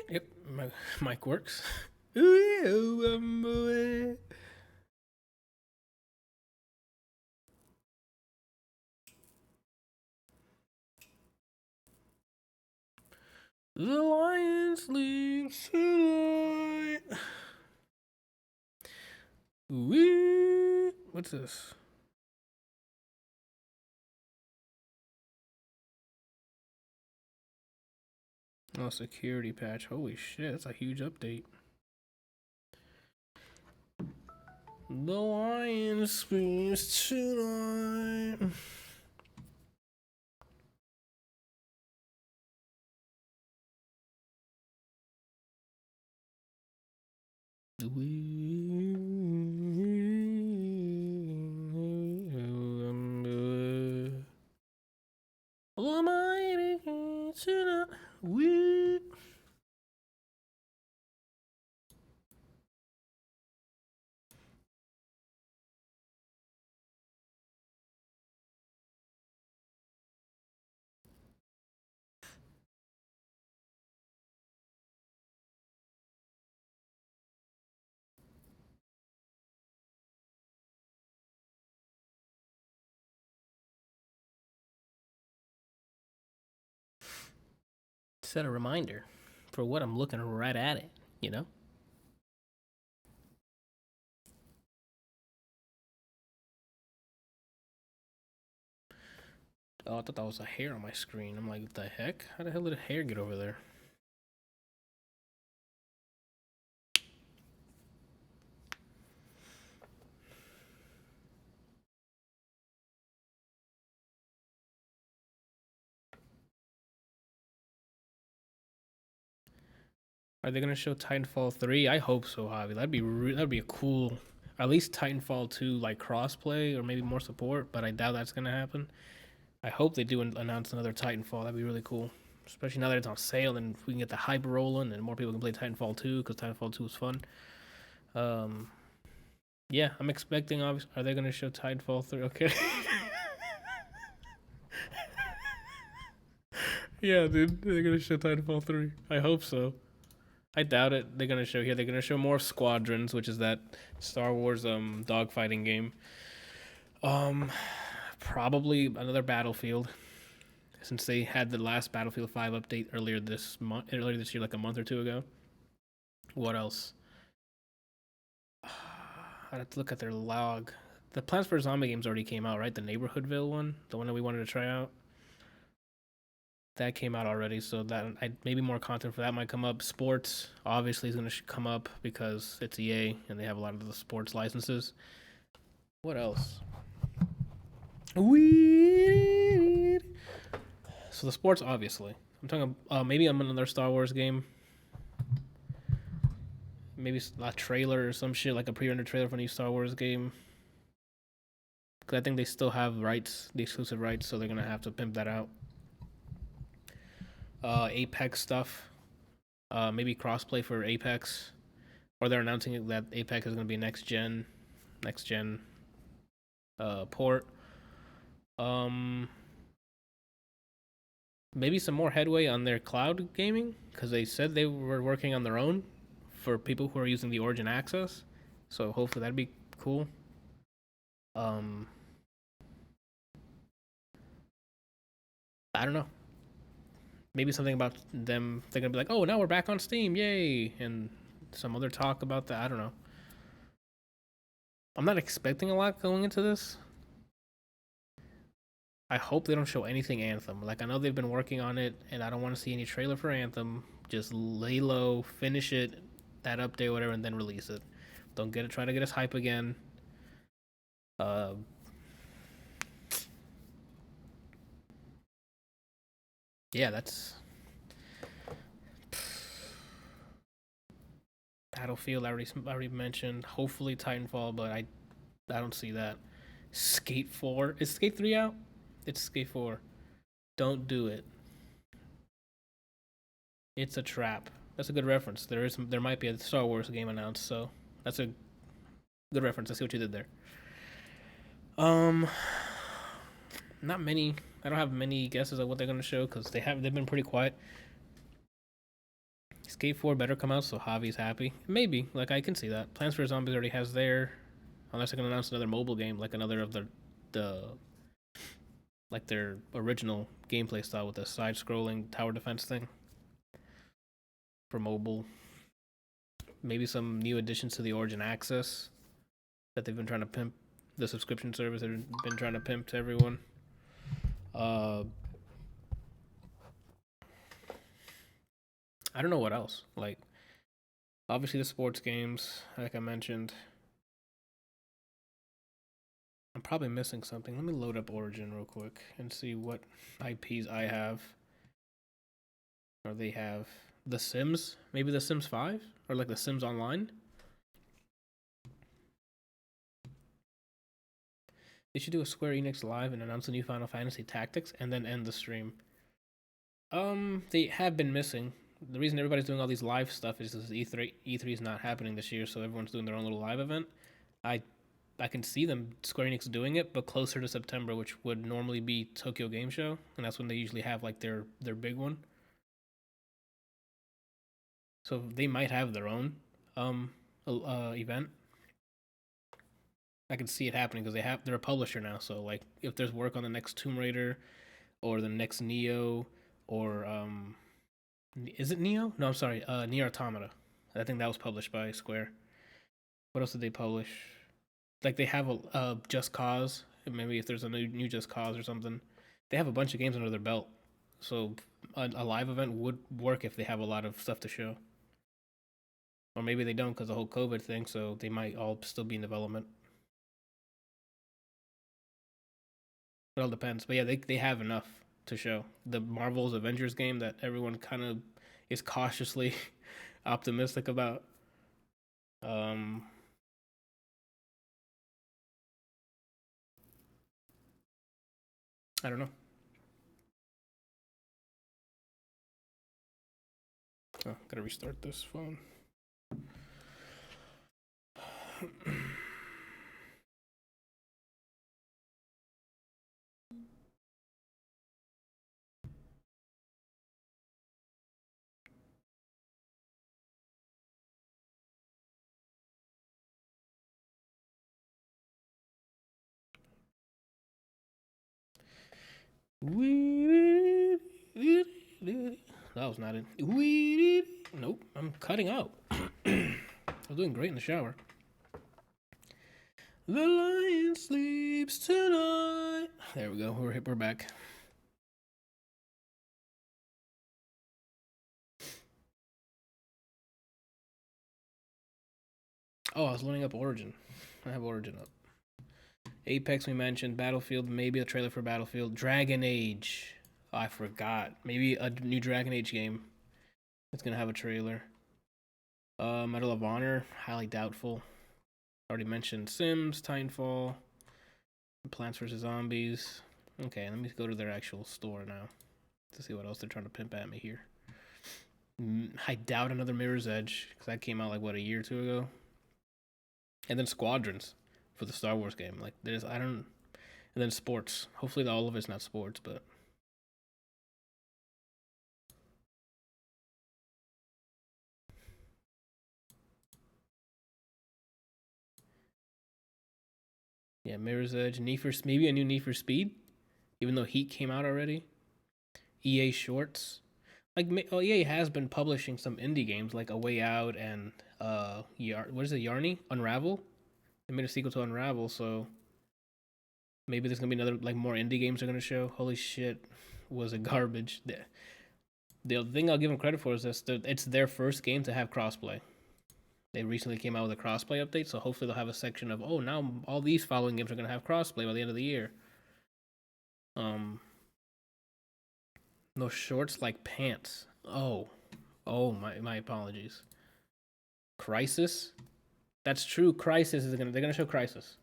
Yep, my mic works. The Lions lead tonight. What's this? Oh, security patch. Holy shit, that's a huge update. The Lions lead tonight. Set a reminder for what I'm looking right at it, you know? Oh, I thought that was a hair on my screen. I'm like, what the heck? How the hell did a hair get over there? Are they gonna show Titanfall 3? I hope so, Javi. That'd be a cool, at least Titanfall 2 like crossplay or maybe more support. But I doubt that's gonna happen. I hope they do announce another Titanfall. That'd be really cool, especially now that it's on sale and we can get the hype rolling and more people can play Titanfall 2 because Titanfall 2 is fun. Yeah, I'm expecting. Obviously, are they gonna show Titanfall 3? Okay. Yeah, dude, they're gonna show Titanfall 3. I hope so. I doubt it. They're gonna show here. They're gonna show more Squadrons, which is that Star Wars dogfighting game. Um, Probably another Battlefield, since they had the last Battlefield 5 update earlier this year, like a month or two ago. What else? I'd have to look at their log. The Plants vs Zombie games already came out, right? The Neighborhoodville one, the one that we wanted to try out. That came out already, so that maybe more content for that might come up. Sports obviously is going to come up because it's EA and they have a lot of the sports licenses. What else? Weird. So the sports, obviously. I'm talking. Maybe I'm another Star Wars game. Maybe a trailer or some shit like a pre-rendered trailer for a new Star Wars game. Because I think they still have rights, the exclusive rights, so they're gonna have to pimp that out. Apex stuff. Maybe crossplay for Apex, or they're announcing that Apex is gonna be next gen port. Um, Maybe some more headway on their cloud gaming because they said they were working on their own for people who are using the Origin Access. So hopefully that'd be cool. I don't know. Maybe something about them. They're gonna be like, "Oh, now we're back on Steam, yay!" And some other talk about that. I don't know. I'm not expecting a lot going into this. I hope they don't show anything Anthem. Like I know they've been working on it, and I don't want to see any trailer for Anthem. Just lay low, finish it, that update, whatever, and then release it. Don't get it. Try to get us hype again. Uh, yeah, that's Battlefield. I already mentioned. Hopefully Titanfall, but I don't see that. Skate 4. Is Skate 3 out? It's Skate 4. Don't do it. It's a trap. That's a good reference. There might be a Star Wars game announced, so that's a good reference. I see what you did there. Um, not many. I don't have many guesses of what they're gonna show because they've been pretty quiet. Skate 4 better come out so Javi's happy. Maybe, like I can see that. Plants vs Zombies already has their, unless they can announce another mobile game like another of the like their original gameplay style with the side-scrolling tower defense thing for mobile. Maybe some new additions to the Origin Access that they've been trying to pimp. The subscription service they've been trying to pimp to everyone. Uh, I don't know what else. Like, obviously the sports games, like I mentioned. I'm probably missing something. Let me load up Origin real quick and see what IPs I have. Or they have The Sims, maybe The Sims 5 or like The Sims Online. They should do a Square Enix live and announce a new Final Fantasy Tactics and then end the stream. They have been missing. The reason everybody's doing all these live stuff is because E3 is not happening this year, so everyone's doing their own little live event. I I can see them Square Enix doing it, but closer to September, which would normally be Tokyo Game Show, and that's when they usually have like their big one. So they might have their own event. I can see it happening because they're a publisher now. So like if there's work on the next Tomb Raider or the next Neo or is it Neo? No, I'm sorry, Nier Automata. I think that was published by Square. What else did they publish? Like they have a Just Cause. Maybe if there's a new Just Cause or something, they have a bunch of games under their belt. So a live event would work if they have a lot of stuff to show. Or maybe they don't because the whole COVID thing. So they might all still be in development. It all depends. But yeah, they have enough to show. The Marvel's Avengers game that everyone kind of is cautiously optimistic about. Um, I don't know. Oh, gotta restart this phone. That was not it. Nope, I'm cutting out. I was doing great in the shower. The lion sleeps tonight. There we go. We're back. Oh, I was loading up Origin. I have Origin up. Apex we mentioned. Battlefield, maybe a trailer for Battlefield. Dragon Age. Oh, I forgot. Maybe a new Dragon Age game. It's gonna have a trailer. Medal of Honor, highly doubtful. Already mentioned Sims, Titanfall, Plants vs Zombies. Okay, let me go to their actual store now to see what else they're trying to pimp at me here. I doubt another Mirror's Edge because that came out like what, a year or two ago. And then Squadrons for the Star Wars game. Like there's I don't. And then sports. Hopefully all of it's not sports, but yeah, Mirror's Edge, maybe a new Need for Speed, even though Heat came out already. EA Shorts, like EA has been publishing some indie games like A Way Out and what is it, Yarny Unravel? They made a sequel to Unravel, so maybe there's gonna be another like more indie games they're gonna show. Holy shit, was it garbage? The thing I'll give them credit for is this: it's their first game to have crossplay. They recently came out with a crossplay update, so hopefully they'll have a section of now all these following games are gonna have crossplay by the end of the year. Um, no shorts like pants. Oh my apologies. Crysis. That's true. They're gonna show Crysis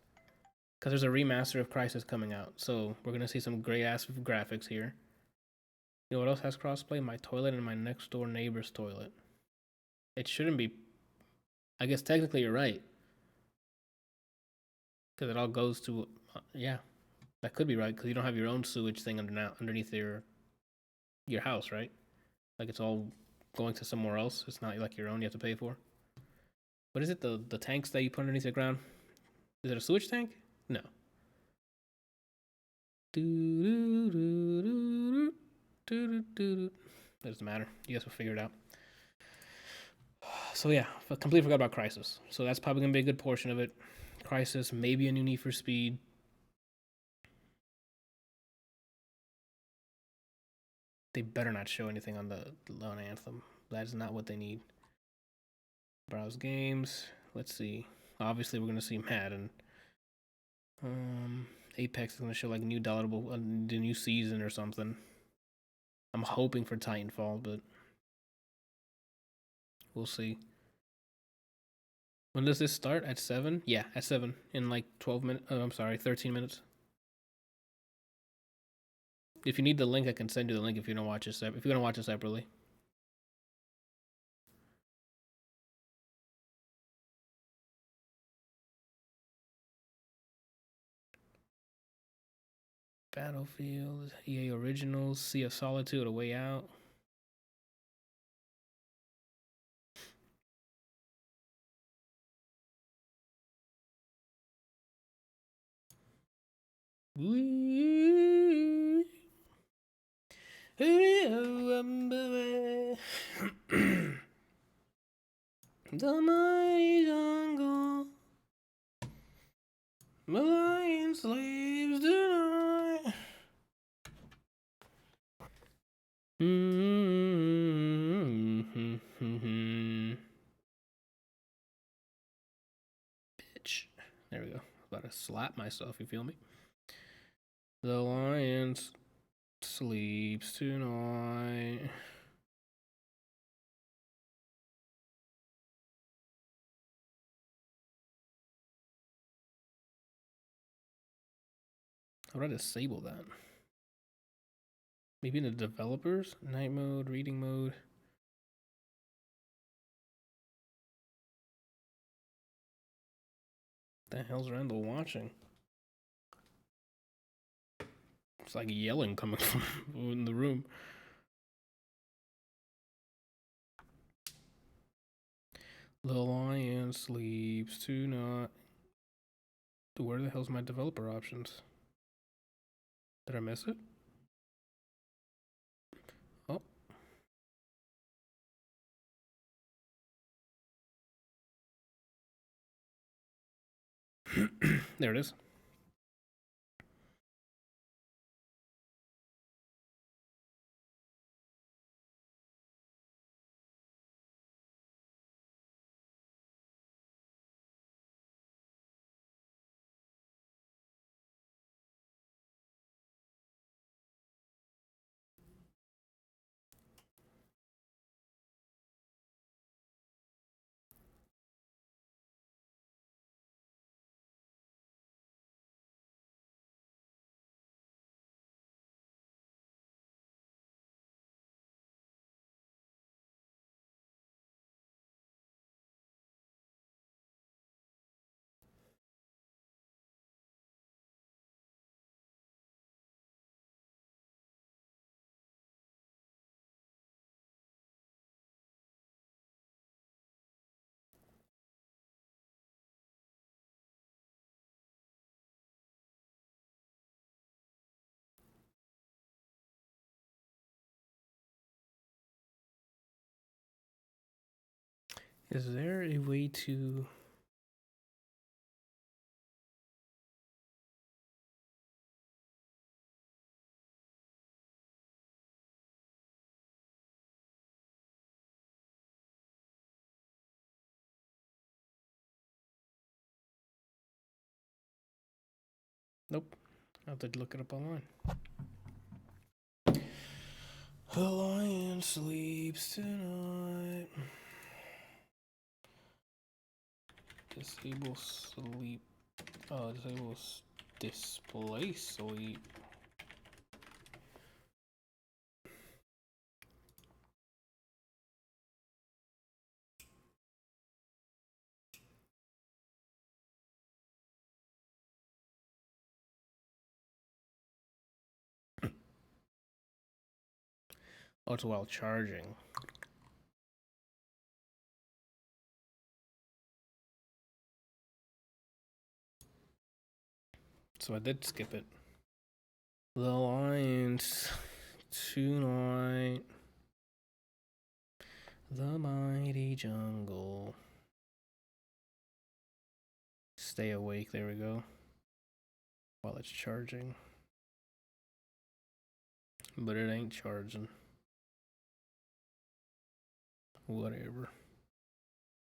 because there's a remaster of Crysis coming out, so we're gonna see some great ass graphics here. You know what else has crossplay? My toilet and my next door neighbor's toilet. It shouldn't be. I guess technically you're right because it all goes to Yeah, that could be right because you don't have your own sewage thing underneath your house, right? Like it's all going to somewhere else. It's not like your own you have to pay for. What is it? The tanks that you put underneath the ground? Is it a sewage tank? No. Doesn't matter. You guys will figure it out. So yeah, I completely forgot about Crisis. So that's probably gonna be a good portion of it. Crisis, maybe a new Need for Speed. They better not show anything on the Lone Anthem. That is not what they need. Browse games. Let's see. Obviously, we're gonna see Madden. Apex is gonna show like new downloadable, the new season or something. I'm hoping for Titanfall, but we'll see. When does this start? At 7? Yeah, at 7 in like 12 minutes. Oh, I'm sorry, 13 minutes. If you need the link, I can send you the link if you don't watch it. If you're gonna watch it separately. Battlefield, EA Originals, Sea of Solitude, A Way Out. The mighty jungle, the lion sleeps tonight. Bitch. There we go. About to slap myself, you feel me? The lion sleeps tonight. How do I disable that? Maybe in the developers? Night mode, reading mode. The hell's Randall watching? It's like yelling coming from in the room. The lion sleeps tonight. Where the hell's my developer options? Did I miss it? Oh. There it is. Is there a way to... Nope. I have to look it up online. The lion sleeps tonight. Disable sleep. Oh, disable display sleep. Oh, it's while charging. So I did skip it. The Lions tonight. The mighty jungle. Stay awake. There we go. While it's charging. But it ain't charging. Whatever.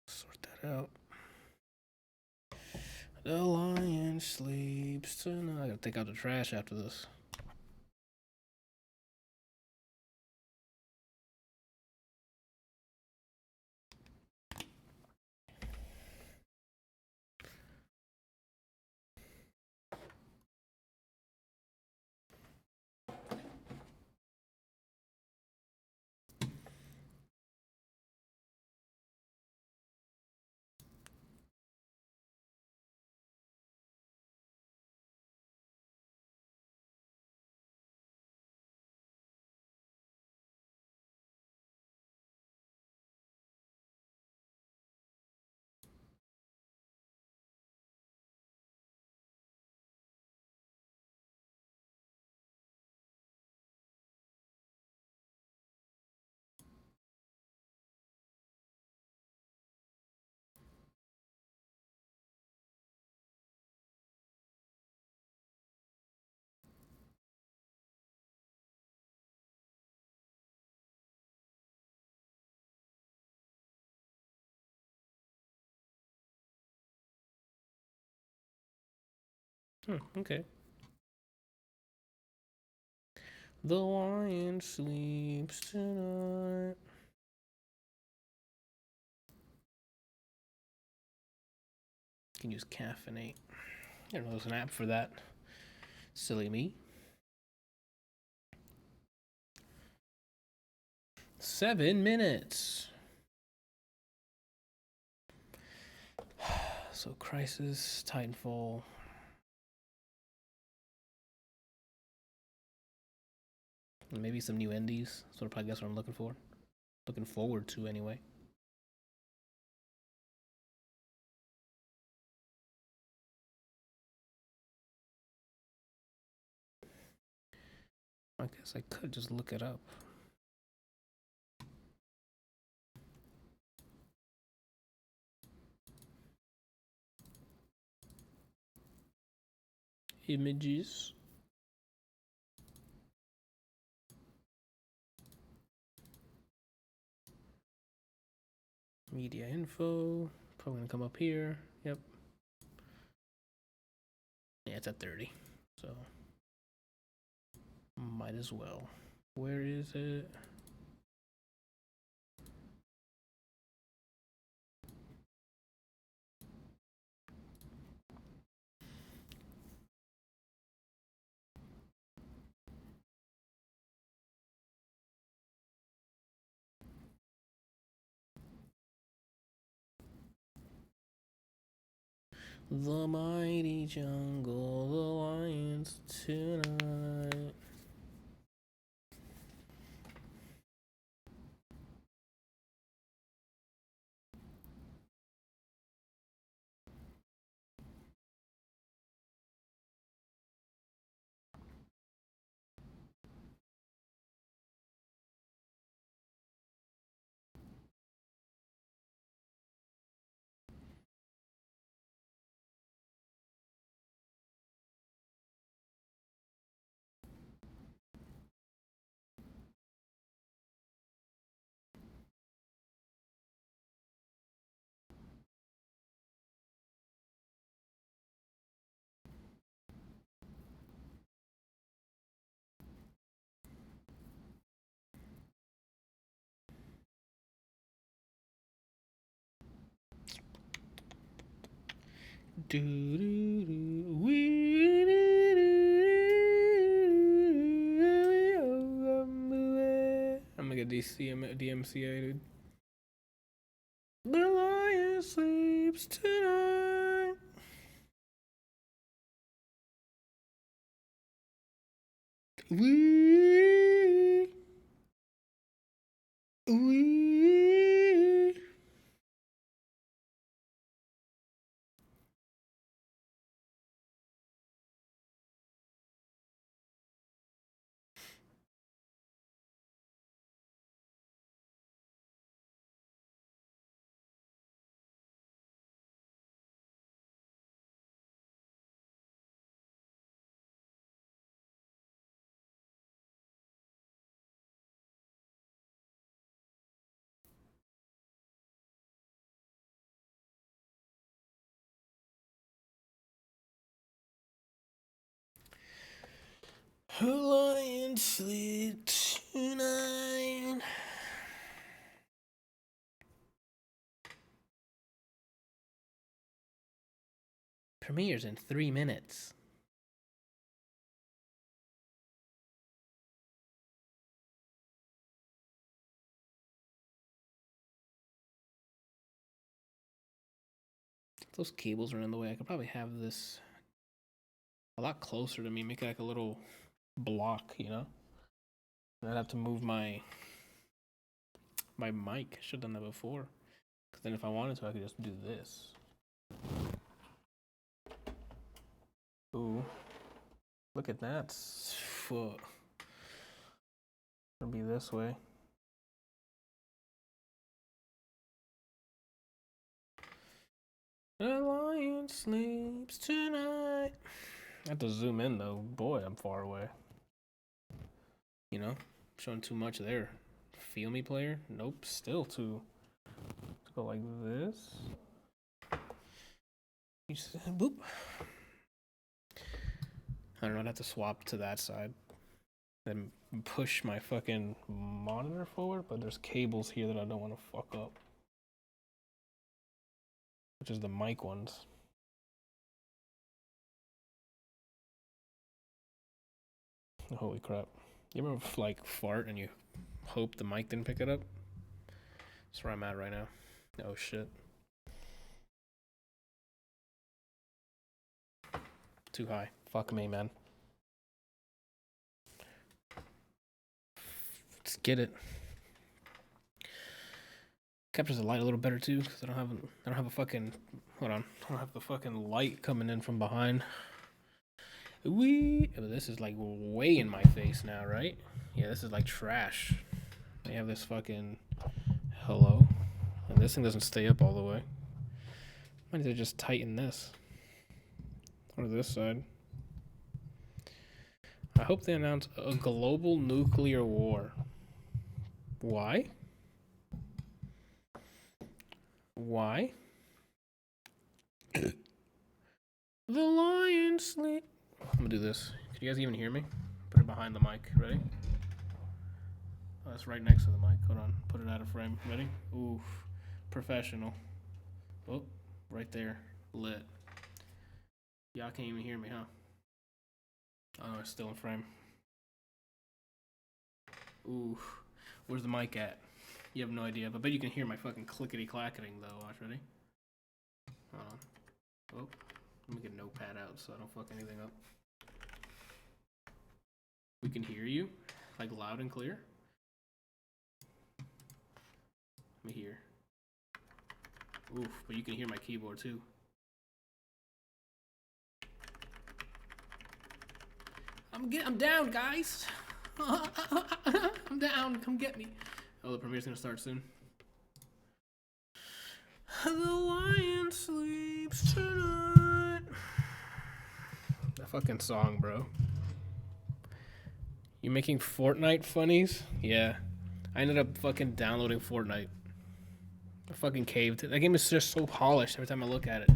Sort that out. The lion sleeps tonight. I gotta take out the trash after this. Okay. The lion sleeps tonight. You can use caffeinate. I don't know there's an app for that. Silly me. 7 minutes. So Crisis, Titanfall. Maybe some new indies. Sort of, I guess, what I'm looking for. Looking forward to, anyway. I guess I could just look it up. Images. Media info. Probably gonna come up here. Yep. Yeah, it's at 30. So might as well. Where is it? The mighty jungle, the lions tonight. Do do do we I'm gonna get DMCA, dude. The lion sleeps tonight. We Lion sleep tonight. Premieres in 3 minutes. Those cables are in the way. I could probably have this a lot closer to me, make it like a little block, you know? And I'd have to move my mic. I should have done that before. Because then if I wanted to, I could just do this. Ooh. Look at that. Fuck. It'll be this way. The lion sleeps tonight. I have to zoom in though. Boy, I'm far away. You know, showing too much there. Feel me, player? Nope, still too. Let's go like this. Boop. I don't know, I'd have to swap to that side. Then push my fucking monitor forward, but there's cables here that I don't want to fuck up. Which is the mic ones. Holy crap. You ever like fart and you hope the mic didn't pick it up? That's where I'm at right now. Oh shit. Too high. Fuck me, man. Let's get it. Captures the light a little better too, because I don't have a fucking, hold on, I don't have the fucking light coming in from behind. This is like way in my face now, right? Yeah, this is like trash. They have this fucking hello, and this thing doesn't stay up all the way. I need to just tighten this or this side. I hope they announce a global nuclear war. Why? Why? The lion sleep. I'm gonna do this. Can you guys even hear me? Put it behind the mic. Ready? Oh, that's right next to the mic. Hold on. Put it out of frame. Ready? Oof. Professional. Oh, right there. Lit. Y'all can't even hear me, huh? Oh, it's still in frame. Oof. Where's the mic at? You have no idea, but I bet you can hear my fucking clickety-clacketing though. Watch, ready? Hold on. Oh, let me get a notepad out so I don't fuck anything up. We can hear you, like loud and clear. Let me hear. Oof, but you can hear my keyboard too. I'm down, guys. I'm down. Come get me. Oh, the premiere's gonna start soon. The lion sleeps tonight. That fucking song, bro. You making Fortnite funnies? Yeah. I ended up fucking downloading Fortnite. I fucking caved. That game is just so polished every time I look at it.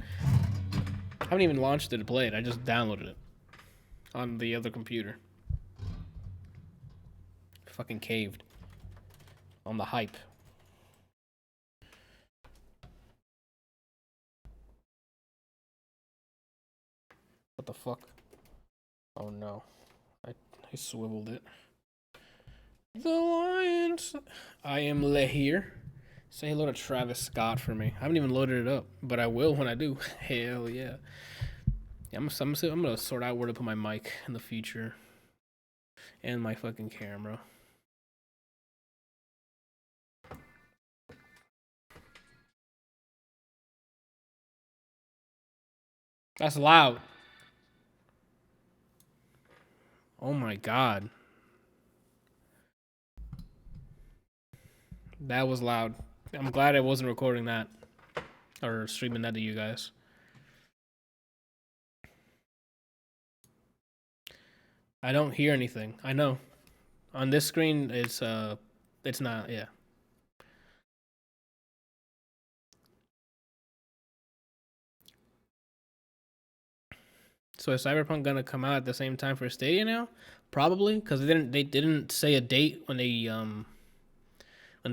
I haven't even launched it to play it. I just downloaded it on the other computer. Fucking caved on the hype. What the fuck? Oh no. I swiveled it. The Lions. I am Lehir. Say hello to Travis Scott for me. I haven't even loaded it up, but I will when I do. Hell yeah. I'm gonna sort out where to put my mic in the future. And my fucking camera. That's loud. Oh my god. That was loud. I'm glad I wasn't recording that. Or streaming that to you guys. I don't hear anything. I know. On this screen, it's not, yeah. So is Cyberpunk gonna come out at the same time for Stadia now? Probably, because they didn't say a date when they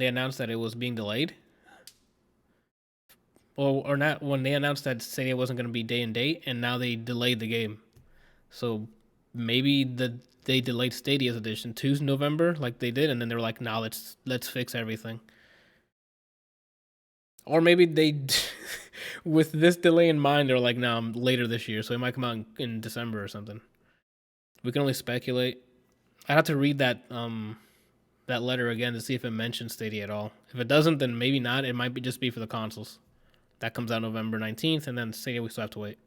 announced that it was being delayed, or not when they announced that Stadia wasn't gonna be day and date, and now they delayed the game. So maybe they delayed Stadia's edition to November like they did, and then they were like, "Nah, let's fix everything." Or maybe they, with this delay in mind, they're like, "Nah, later this year," so it might come out in December or something. We can only speculate. I have to read that letter again to see if it mentions Stadia at all. If it doesn't, then maybe not. It might just be for the consoles. That comes out November 19th, and then Stadia we still have to wait.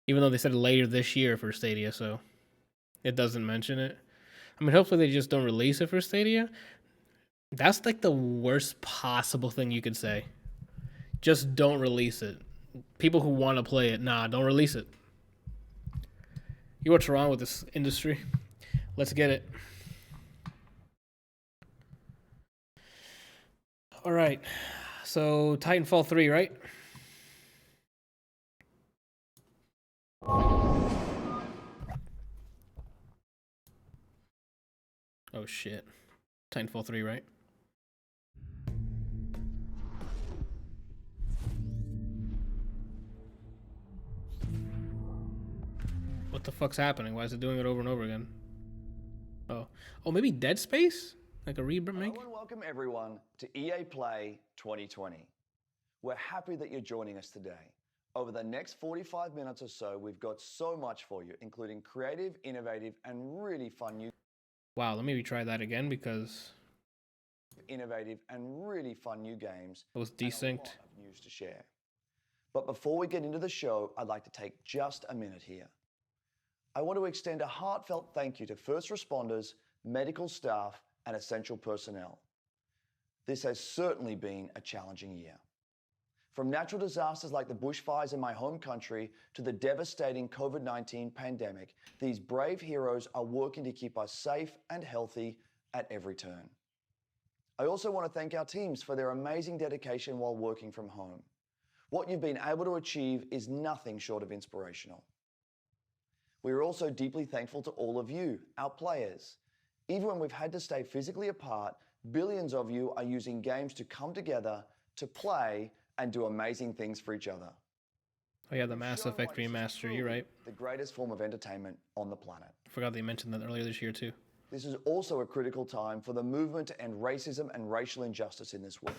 Even though they said later this year for Stadia, so it doesn't mention it. I mean, hopefully they just don't release it for Stadia. That's like the worst possible thing you could say. Just don't release it. People who want to play it, nah, don't release it. You know what's wrong with this industry? Let's get it. All right. So Titanfall 3, right? Oh shit. Titanfall 3, right? What the fuck's happening? Why is it doing it over and over again? Oh, maybe Dead Space, like a remake. Hello and welcome everyone to EA Play 2020. We're happy that you're joining us today. Over the next 45 minutes or so, we've got so much for you, including creative, innovative, and really fun new. Wow, let me retry that again because Innovative and really fun new games. it was and a desynced. lot of news to share. But before we get into the show, I'd like to take just a minute here. I want to extend a heartfelt thank you to first responders, medical staff, and essential personnel. This has certainly been a challenging year. From natural disasters like the bushfires in my home country to the devastating COVID-19 pandemic, these brave heroes are working to keep us safe and healthy at every turn. I also want to thank our teams for their amazing dedication while working from home. What you've been able to achieve is nothing short of inspirational. We are also deeply thankful to all of you, our players. Even when we've had to stay physically apart, billions of you are using games to come together, to play, and do amazing things for each other. Oh yeah, the Mass Effect remaster. You're right. The greatest form of entertainment on the planet. Forgot they mentioned that earlier this year too. This is also a critical time for the movement to end racism and racial injustice in this world.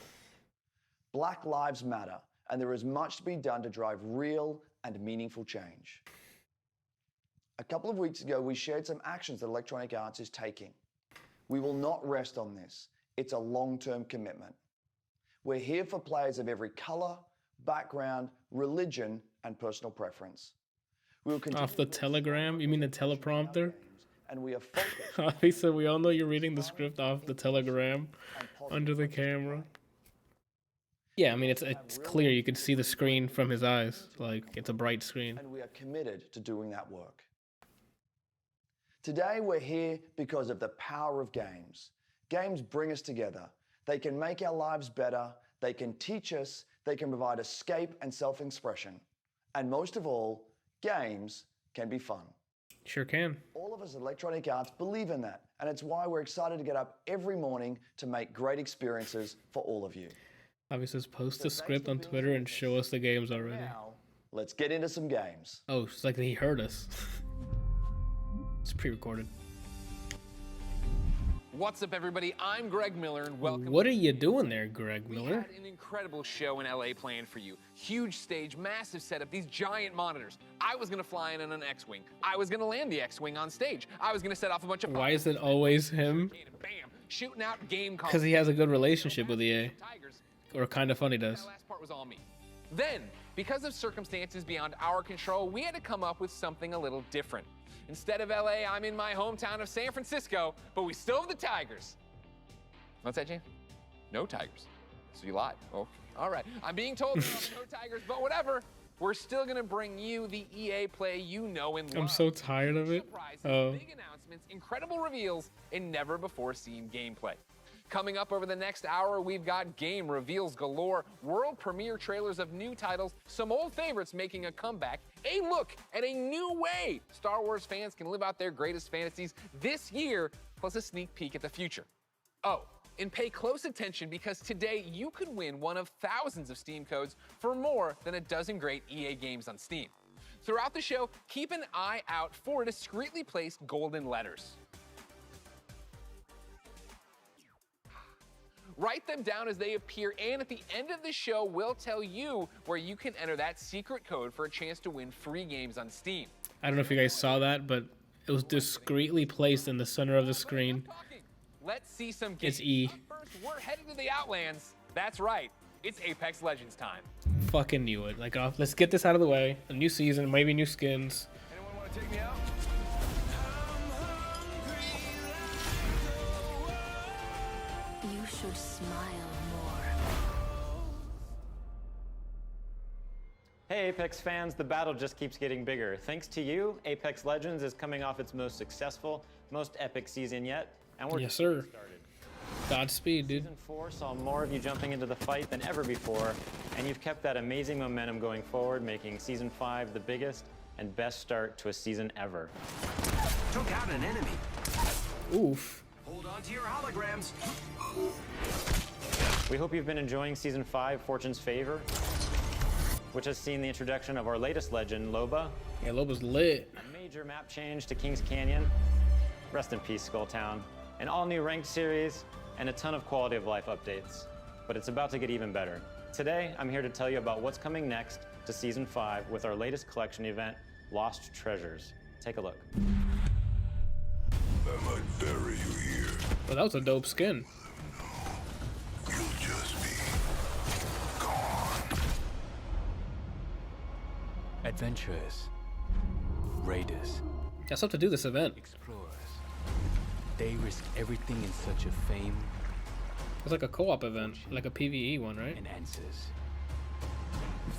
Black lives matter, and there is much to be done to drive real and meaningful change. A couple of weeks ago, we shared some actions that Electronic Arts is taking. We will not rest on this. It's a long-term commitment. We're here for players of every color, background, religion, and personal preference. We will continue Off the telegram? You mean the teleprompter? and we are focused. Obviously, we all know you're reading the script off the telegram under the camera. Yeah, I mean it's clear. You can see the screen from his eyes. Like it's a bright screen. And we are committed to doing that work. Today we're here because of the power of games. Games bring us together. They can make our lives better. They can teach us. They can provide escape and self-expression. And most of all, games can be fun. Sure can. All of us at Electronic Arts believe in that, and it's why we're excited to get up every morning to make great experiences for all of you. Obviously, just post the script on Twitter and show us the games already. Now, let's get into some games. Oh, it's like he heard us. It's pre-recorded. What's up, everybody? I'm Greg Miller, and welcome. What are you doing there, Greg We Miller? had an incredible show in LA planned for you. Huge stage, massive setup, these giant monitors. I was gonna fly in on an X-Wing. I was gonna land the X-Wing on stage. I was gonna set off a bunch of Why is it always him? Bam, shooting out game Because he has a good relationship with EA. Tigers. Or kind of funny does. That last part was all me. Then, because of circumstances beyond our control, we had to come up with something a little different. Instead of LA, I'm in my hometown of San Francisco, but we still have the Tigers. What's that, James? No Tigers. So you lied. Oh, all right. I'm being told there's no Tigers, but whatever. We're still gonna bring you the EA play you know and love. I'm so tired of it. Surprises, Oh. big announcements, incredible reveals, and never before seen gameplay. Coming up over the next hour, we've got game reveals galore, world premiere trailers of new titles, some old favorites making a comeback, a look at a new way Star Wars fans can live out their greatest fantasies this year, plus a sneak peek at the future. Oh, and pay close attention because today you could win one of thousands of Steam codes for more than a dozen great EA games on Steam. Throughout the show, keep an eye out for discreetly placed golden letters. Write them down as they appear, and at the end of the show, we'll tell you where you can enter that secret code for a chance to win free games on Steam. I don't know if you guys saw that, but it was discreetly placed in the center of the screen. Let's see some games. It's E. First, we're heading to the Outlands. That's right. It's Apex Legends time. Fucking knew it. Like, let's get this out of the way. A new season, maybe new skins. Anyone want to take me out? You should smile more. Hey Apex fans, the battle just keeps getting bigger. Thanks to you, Apex Legends is coming off its most successful, most epic season yet, and we're Yes, sir. just started. Godspeed, dude. Season 4 saw more of you jumping into the fight than ever before, and you've kept that amazing momentum going forward, making Season 5 the biggest and best start to a season ever. Took out an enemy. Oof. Hold on to your holograms. We hope you've been enjoying Season 5, Fortune's Favor, which has seen the introduction of our latest legend, Loba, Yeah, Loba's lit. a major map change to Kings Canyon, rest in peace Skulltown, an all-new ranked series, and a ton of quality of life updates. But it's about to get even better. Today, I'm here to tell you about what's coming next to Season 5 with our latest collection event, Lost Treasures. Take a look. I might bury you here. Well, that was a dope skin. You'll just be gone. Adventurers, raiders, That's up to do this event. explorers. They risk everything in search of fame It's like a co-op event, like a PvE one, right? and answers.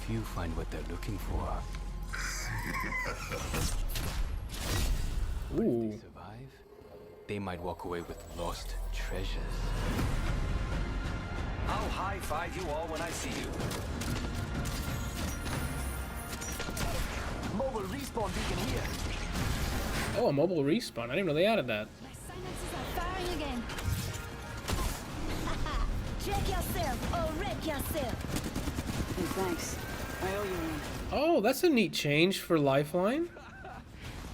Few find what they're looking for. Ooh. Survive, they might walk away with lost treasures. I'll high-five you all when I see you. Mobile respawn beacon here. Oh, a mobile respawn. I didn't know they added that. My silences are firing again. Haha, check yourself or wreck yourself. Hey, thanks. I owe you one. Oh, that's a neat change for Lifeline.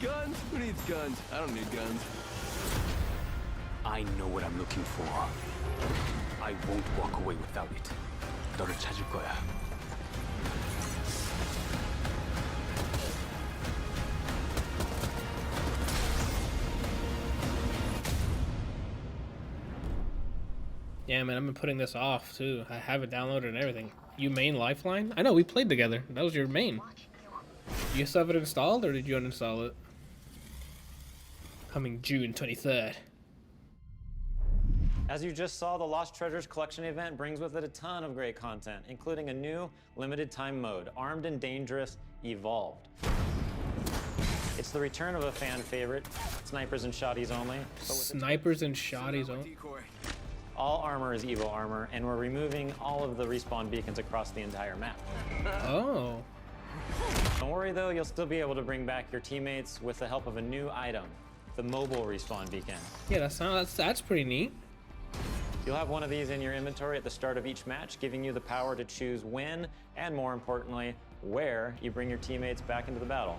Guns? Who needs guns? I don't need guns. I know what I'm looking for. I won't walk away without it. 너를 찾을 거야. Yeah, man, I've been putting this off too. I have it downloaded and everything. You main Lifeline? I know, we played together. That was your main. You still have it installed or did you uninstall it? Coming June 23rd. As you just saw, the Lost Treasures collection event brings with it a ton of great content, including a new limited time mode, Armed and Dangerous Evolved. It's the return of a fan favorite, snipers and shotties only. But with Snipers and shotties. Oh. Decoy. all armor is Evo armor, and we're removing all of the respawn beacons across the entire map. Oh. Don't worry though, you'll still be able to bring back your teammates with the help of a new item, the mobile respawn beacon. Yeah, that's pretty neat. You'll have one of these in your inventory at the start of each match, giving you the power to choose when, and more importantly, where you bring your teammates back into the battle.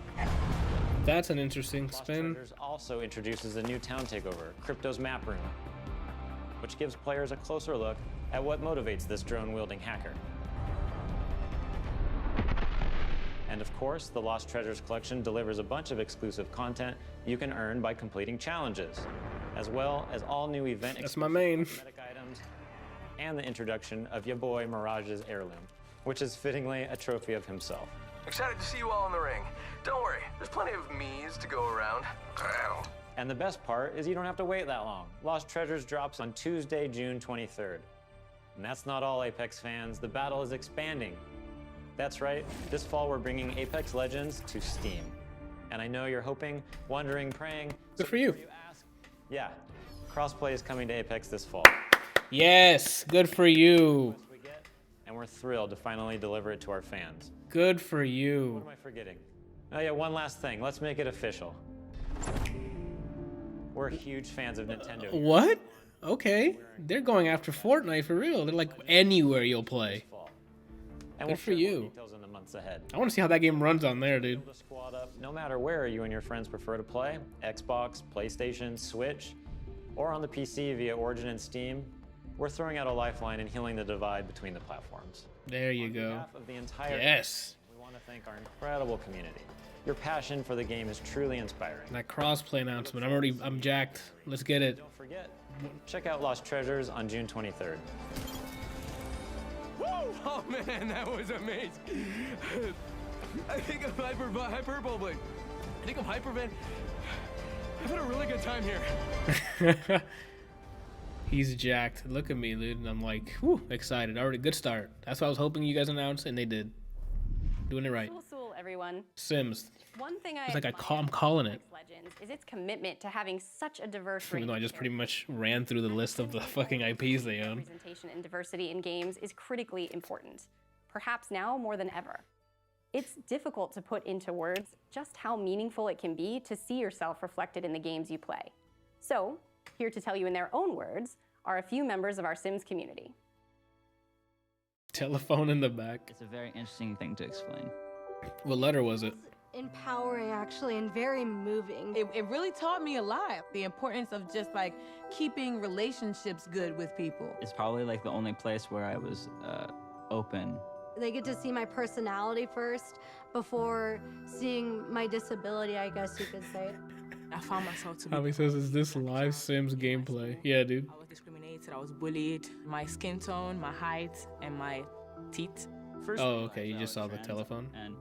That's an interesting Lost spin. Treasures also introduces a new town takeover, Crypto's Map Room, which gives players a closer look at what motivates this drone-wielding hacker. And of course, the Lost Treasures collection delivers a bunch of exclusive content you can earn by completing challenges, as well as all new event That's my main. cosmetic items, and the introduction of your boy Mirage's heirloom, which is fittingly a trophy of himself. Excited to see you all in the ring. Don't worry, there's plenty of me's to go around. And the best part is you don't have to wait that long. Lost Treasures drops on Tuesday, June 23rd. And that's not all, Apex fans. The battle is expanding. That's right, this fall we're bringing Apex Legends to Steam. And I know you're hoping, wondering, praying. Good for you. Ask, yeah, crossplay is coming to Apex this fall. Yes, good for you. we get, and we're thrilled to finally deliver it to our fans. Good for What you. am I forgetting? Oh yeah, one last thing. Let's make it official. We're huge fans of Nintendo. here. What? Okay. They're going after Fortnite for real. They're like anywhere you'll play. Fall. And Good we'll for share more you. details in the months ahead. I want to see how that game runs on there, dude. Build a squad up, no matter where you and your friends prefer to play, Xbox, PlayStation, Switch, or on the PC via Origin and Steam. We're throwing out a lifeline and healing the divide between the platforms. There you On go. behalf of the entire Yes. we want to thank our incredible community. Your passion for the game is truly inspiring. That crossplay announcement. I'm jacked. Let's get it. Don't forget, check out Lost Treasures on June 23rd. Woo! Oh man, that was amazing. I think I'm hyperbole. I think I'm hypervent. I've had a really good time here. He's jacked. Look at me, dude. And I'm like, whew, excited. Already good start. That's what I was hoping you guys announced, and they did. Doing it right. Sul, everyone. Sims. One thing It's like admire I'm calling it. about Legends is its commitment to having such a diverse Even range though I of just pretty characters. much ran through the list of the fucking IPs they own. Representation and diversity in games is critically important, perhaps now more than ever. It's difficult to put into words just how meaningful it can be to see yourself reflected in the games you play. So, here to tell you in their own words are a few members of our Sims community. Telephone in the back. It's a very interesting thing to explain. What letter was it? Empowering, actually, and very moving. It really taught me a lot. The importance of just like keeping relationships good with people. It's probably like the only place where I was open. They get to see my personality first before seeing my disability, I guess you could say. I found myself to be. Javi says, is this live Sims gameplay? Yeah, dude. I was discriminated. I was bullied. My skin tone, my height, and my teeth. Oh, okay. You just saw the telephone. And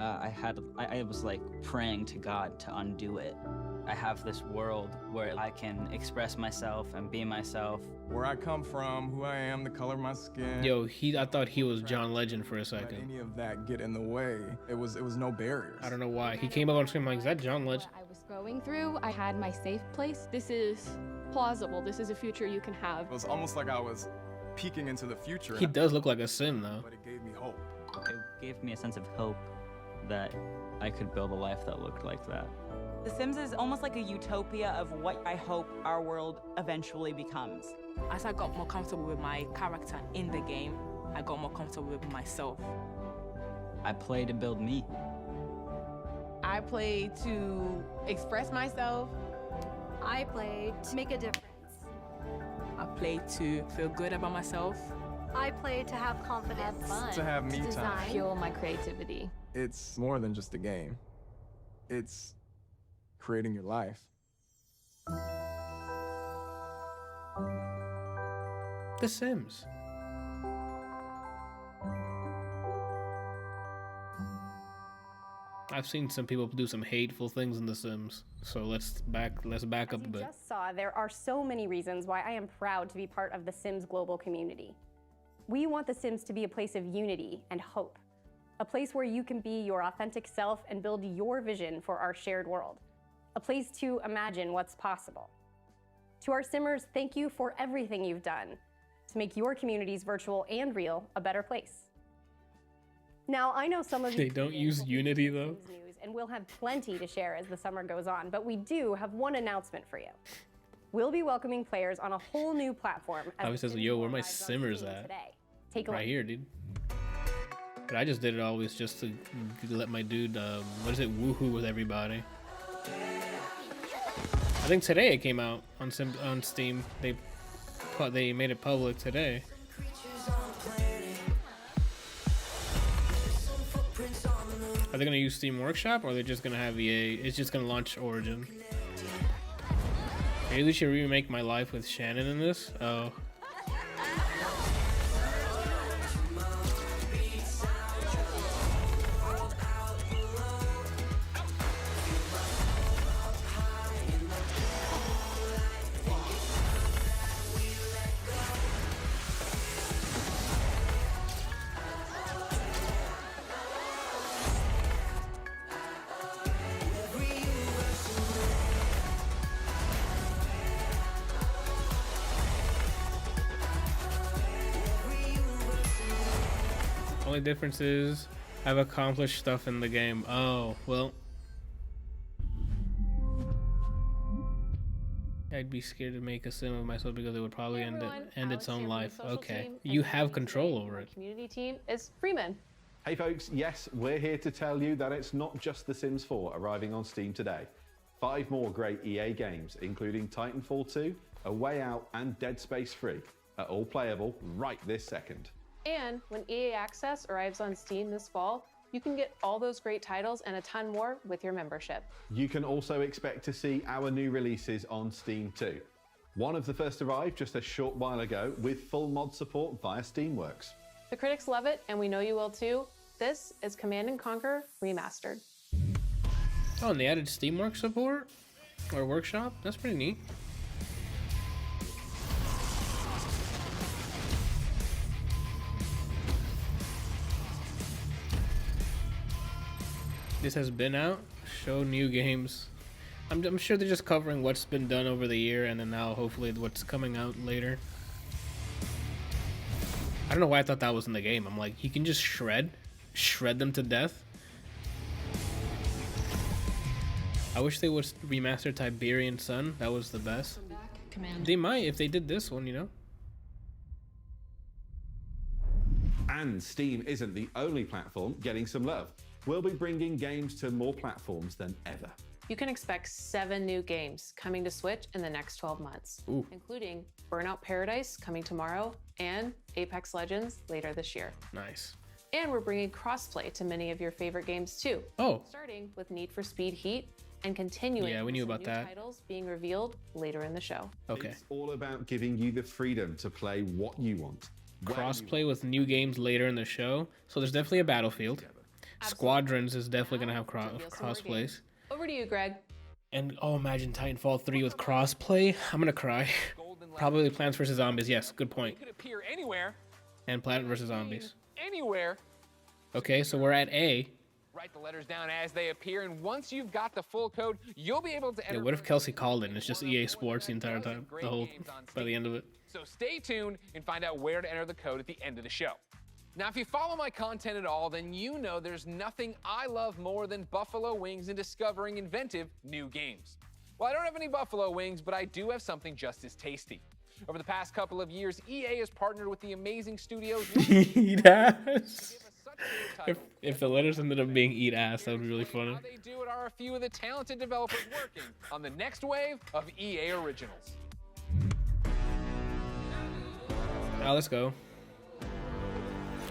I was like praying to God to undo it. I have this world where I can express myself and be myself. Where I come from, who I am, the color of my skin. Yo, I thought he was John Legend for a Let second. any of that get in the way. It was no barriers. I don't know why. He came up on screen like, is that John Legend? I was going through, I had my safe place. This is plausible. This is a future you can have. It was almost like I was peeking into the future. He does look like a Sim, though. But it gave me hope. It gave me a sense of hope that I could build a life that looked like that. The Sims is almost like a utopia of what I hope our world eventually becomes. As I got more comfortable with my character in the game, I got more comfortable with myself. I play to build me. I play to express myself. I play to make a difference. I play to feel good about myself. I play to have confidence. To have me time. Fuel my creativity. It's more than just a game. It's creating your life. The Sims. I've seen some people do some hateful things in The Sims, so let's back up a bit. Just saw, there are so many reasons why I am proud to be part of the Sims global community. We want the Sims to be a place of unity and hope, a place where you can be your authentic self and build your vision for our shared world, a place to imagine what's possible. To our Simmers, thank you for everything you've done to make your communities, virtual and real, a better place. Now, I know some of you They don't use Unity, though. news, and we'll have plenty to share as the summer goes on, but we do have one announcement for you. We'll be welcoming players on a whole new platform. as Javi the says, Sims yo, go where my live on Simmers Steam at? today. Take a Right look. here, dude. But I just did it always just to let my dude, woohoo with everybody. I think today it came out on Steam. They made it public today. Are they gonna use Steam Workshop, or are they just gonna have EA? It's just gonna launch Origin. Maybe we should remake My Life with Shannon in this. Oh. Only difference is I've accomplished stuff in the game. Oh, well. I'd be scared to make a sim of myself because it would probably end its own life. Okay. You have control over it. Community team is Freeman. Hey folks, yes, we're here to tell you that it's not just The Sims 4 arriving on Steam today. 5 more great EA games, including Titanfall 2, A Way Out, and Dead Space 3, are all playable right this second. And when EA Access arrives on Steam this fall, you can get all those great titles and a ton more with your membership. You can also expect to see our new releases on Steam too. One of the first arrived just a short while ago with full mod support via Steamworks. The critics love it, and we know you will too. This is Command & Conquer Remastered. Oh, and they added Steamworks support? Or Workshop? That's pretty neat. This has been out. Show new games. I'm sure they're just covering what's been done over the year and then now hopefully what's coming out later. I don't know why I thought that was in the game. I'm like, you can just shred them to death. I wish they would remaster Tiberian Sun. That was the best. They might if they did this one, you know. And Steam isn't the only platform getting some love. We'll be bringing games to more platforms than ever. You can expect 7 new games coming to Switch in the next 12 months, including Burnout Paradise coming tomorrow and Apex Legends later this year. Nice. And we're bringing crossplay to many of your favorite games too. Oh. Starting with Need for Speed Heat and continuing we with knew some about new that. titles being revealed later in the show. Okay. It's all about giving you the freedom to play what you want. Crossplay with new games later in the show. So there's definitely a Battlefield. Squadrons is definitely going to have crossplays. Over to you, Greg. And oh, imagine Titanfall 3 with crossplay. I'm going to cry. Probably Plants vs. Zombies. Yes, good point. Could appear anywhere. And Plants vs. Zombies. Anywhere. Okay, so we're at A. Write the letters down as they appear, and once you've got the full code, you'll be able to enter. Yeah, what if Kelsey called it and it's just EA Sports the entire time? The whole, by the end of it. So stay tuned and find out where to enter the code at the end of the show. Now, if you follow my content at all, then you know there's nothing I love more than buffalo wings and discovering inventive new games. Well, I don't have any buffalo wings, but I do have something just as tasty. Over the past couple of years, EA has partnered with the amazing studios. Eat ass. If the letters ended up being eat ass, that would be really funny. How they do it are a few of the talented developers working on the next wave of EA originals. Now let's go.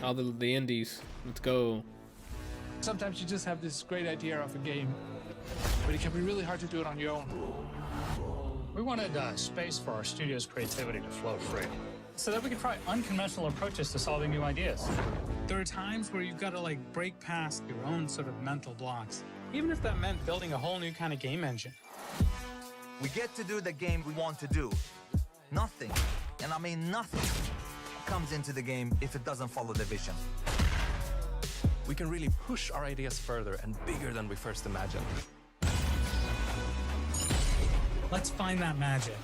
All the indies. Let's go. Sometimes you just have this great idea of a game, but it can be really hard to do it on your own. We wanted space for our studio's creativity to flow free, so that we could try unconventional approaches to solving new ideas. There are times where you've got to break past your own sort of mental blocks, even if that meant building a whole new kind of game engine. We get to do the game we want to do. Nothing, and I mean nothing, comes into the game if it doesn't follow the vision. We can really push our ideas further and bigger than we first imagined. Let's find that magic.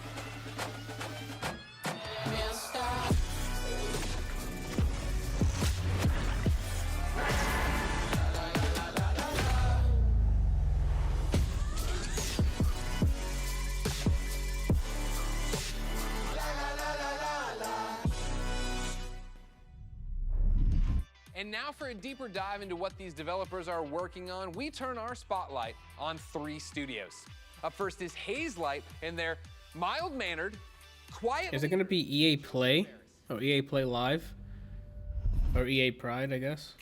And now for a deeper dive into what these developers are working on, we turn our spotlight on 3 studios. Up first is Hazelight and their mild-mannered, quiet. Is it going to be EA Play? Or EA Play Live? Or EA Pride, I guess?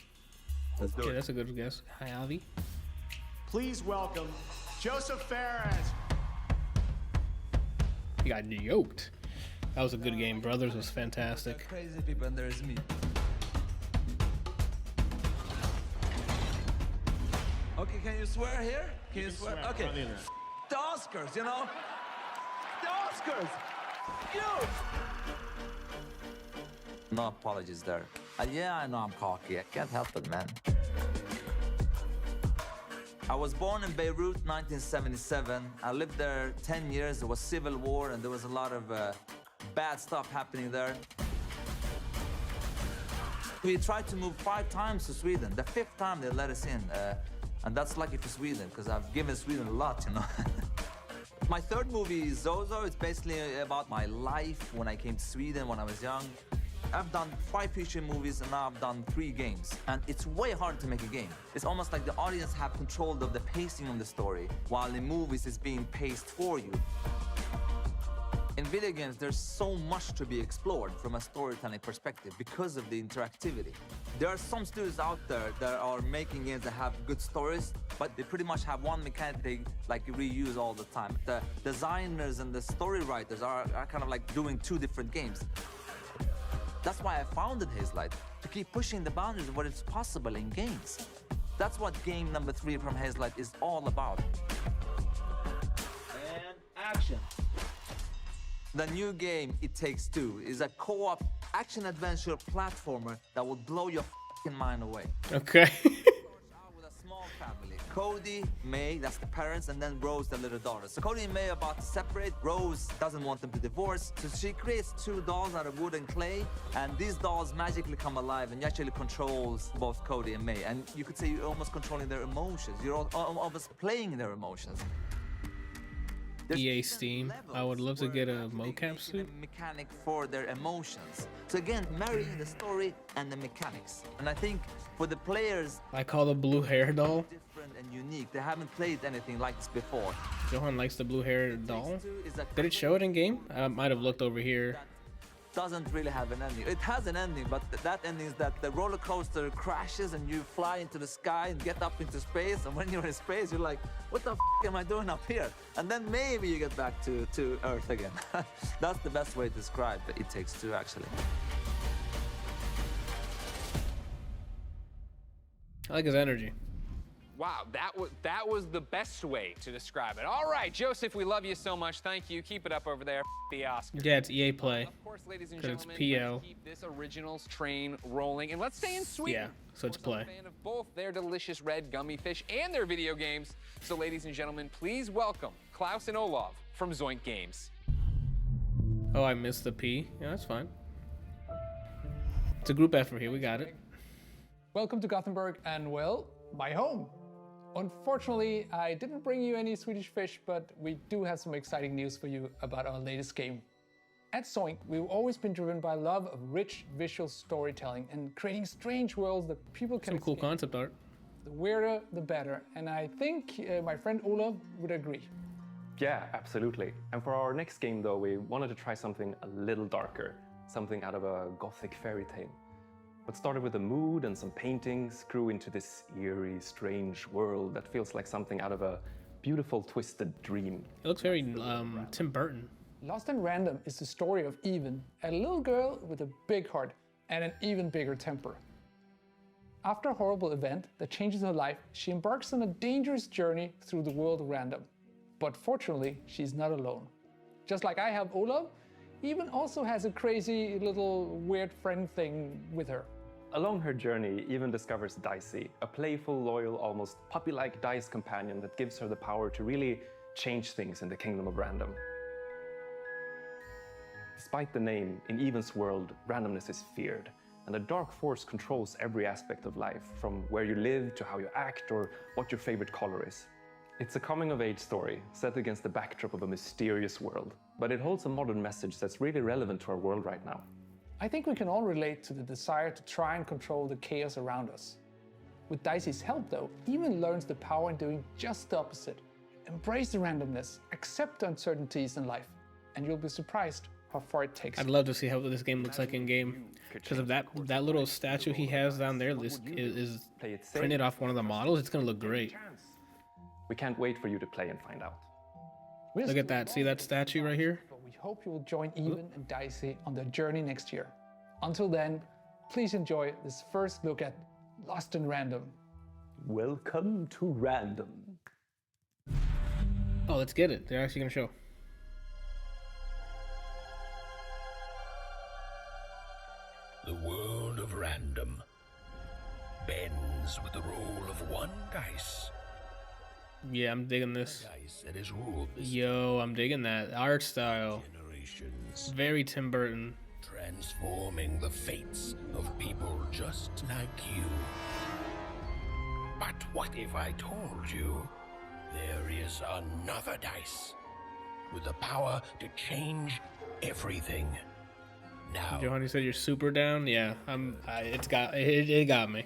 Let's do Okay, it. that's a good guess. Hi, Avi. Please welcome Joseph Fares. He got yoked. That was a good game. Brothers was fantastic. Crazy people, and there's me. Okay, can you swear here? Can you swear? Okay. The Oscars, you know? The Oscars! You! No apologies there. Yeah, I know I'm cocky. I can't help it, man. I was born in Beirut, 1977. I lived there 10 years. There was civil war, and there was a lot of bad stuff happening there. We tried to move 5 times to Sweden. The 5th time they let us in. And that's lucky for Sweden, because I've given Sweden a lot, you know. My 3rd movie, Zozo, it's basically about my life when I came to Sweden when I was young. I've done 5 feature movies and now I've done 3 games. And it's way harder to make a game. It's almost like the audience have control of the pacing of the story, while in movies it's being paced for you. In video games, there's so much to be explored from a storytelling perspective because of the interactivity. There are some studios out there that are making games that have good stories, but they pretty much have one mechanic they like reuse all the time. The designers and the story writers are kind of like doing 2 different games. That's why I founded Hazelight, to keep pushing the boundaries of what is possible in games. That's what game number 3 from Hazelight is all about. And action. The new game, It Takes Two, is a co-op action-adventure platformer that will blow your f***ing mind away. Okay. With a small family. Cody, May, that's the parents, and then Rose, the little daughter. So Cody and May are about to separate. Rose doesn't want them to divorce, so she creates 2 dolls out of wood and clay, and these dolls magically come alive and actually controls both Cody and May. And you could say you're almost controlling their emotions. You're almost playing their emotions. EA Steam. I would love to get a mocap suit. Mechanic for their emotions. So again, marrying the story and the mechanics. And I think for the players, I call the blue hair doll. Different and unique. They haven't played anything like this before. Johan likes the blue hair doll. Did it show it in game? I might have looked over here. Doesn't really have an ending. It has an ending, but that ending is that the roller coaster crashes and you fly into the sky and get up into space. And when you're in space, you're like, what the f am I doing up here? And then maybe you get back to Earth again. That's the best way to describe It Takes Two, actually. I like his energy. Wow, that was the best way to describe it. All right, Joseph, we love you so much. Thank you. Keep it up over there. The Oscar. Yeah, it's EA Play. Of course, ladies and It's gentlemen, PL. let's keep this originals train rolling, and let's stay in Sweden. Yeah, so it's Play. I'm a fan of both their delicious red gummy fish and their video games. So, ladies and gentlemen, please welcome Klaus and Olav from Zoink Games. Oh, I missed the P. Yeah, that's fine. It's a group effort here. We got it. Welcome to Gothenburg and, well, my home. Unfortunately, I didn't bring you any Swedish fish, but we do have some exciting news for you about our latest game. At Zoink, we've always been driven by love of rich visual storytelling and creating strange worlds that people can Some cool escape. concept art. The weirder, the better, and I think my friend Olav would agree. Yeah, absolutely. And for our next game, though, we wanted to try something a little darker, something out of a gothic fairy tale. What started with a mood and some paintings grew into this eerie, strange world that feels like something out of a beautiful, twisted dream. It looks very Tim Burton. Lost and Random is the story of Even, a little girl with a big heart and an even bigger temper. After a horrible event that changes her life, she embarks on a dangerous journey through the world of random. But fortunately, she's not alone. Just like I have Olav, Even also has a crazy little weird friend thing with her. Along her journey, Even discovers Dicey, a playful, loyal, almost puppy-like dice companion that gives her the power to really change things in the kingdom of random. Despite the name, in Even's world, randomness is feared, and a dark force controls every aspect of life, from where you live to how you act or what your favorite color is. It's a coming-of-age story set against the backdrop of a mysterious world, but it holds a modern message that's really relevant to our world right now. I think we can all relate to the desire to try and control the chaos around us. With Dicey's help, though, Even learns the power in doing just the opposite. Embrace the randomness, accept the uncertainties in life, and you'll be surprised how far it takes. I'd love to see how this game looks like in game, because of that little statue he has down there is printed off one of the models. It's gonna look great. We can't wait for you to play and find out. Look at that. See that statue right here? We hope you will join Even and Dicey on their journey next year. Until then, please enjoy this first look at Lost and Random. Welcome to Random. Oh, let's get it. They're actually gonna show. The world of random bends with the roll of one dice. Yeah, I'm digging this. Dice that is ruled this Yo, I'm digging that art style. generations. Very Tim Burton. transforming the fates of people just like you. But what if I told you there is another dice with the power to change everything? Now, Johanny said you're super down. Yeah, it got me.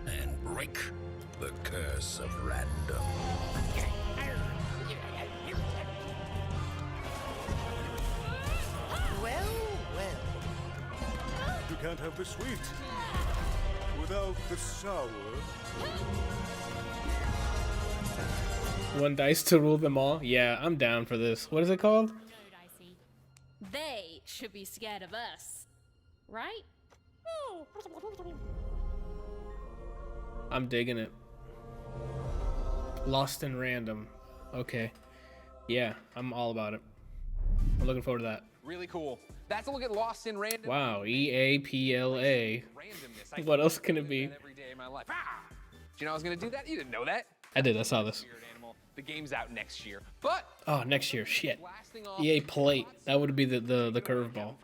And break the curse of random. Well, well. You can't have the sweet without the sour. One dice to rule them all. Yeah, I'm down for this. What is it called? They should be scared of us, right? I'm digging it. Lost in Random. Okay. Yeah, I'm all about it. I'm looking forward to that. Really cool. That's a look at Lost in Random. Wow, EAPLA. What else can it be? Every day of my life. Ah! Did you know I was gonna do that? You didn't know that. I did. I saw this. The game's out next year, but Oh, next year. Shit. EA Plate. That would be the curveball.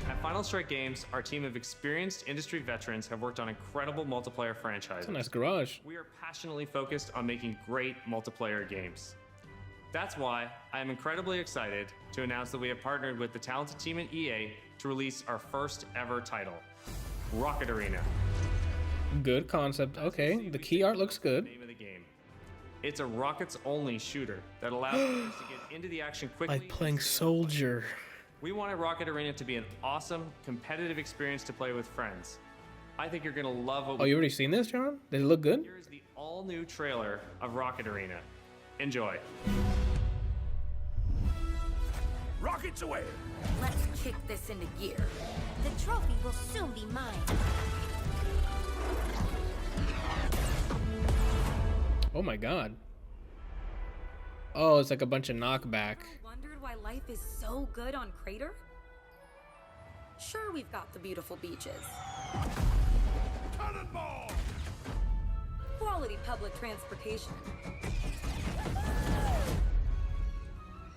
At Final Strike Games, our team of experienced industry veterans have worked on incredible multiplayer franchises. It's a nice garage. We are passionately focused on making great multiplayer games. That's why I am incredibly excited to announce that we have partnered with the talented team at EA to release our first ever title, Rocket Arena. Good concept. Okay, the key art looks good. Name of the game. It's a rockets-only shooter that allows players to get into the action quickly. Like playing Soldier. We wanted Rocket Arena to be an awesome, competitive experience to play with friends. I think you're gonna love what Oh, you already seen this, John? Does it look good? Here's the all-new trailer of Rocket Arena. Enjoy. Rockets away! Let's kick this into gear. The trophy will soon be mine. Oh my god. Oh, it's like a bunch of knockback. Wondered why life is so good on Crater? Sure, we've got the beautiful beaches. Cannonball! Quality public transportation.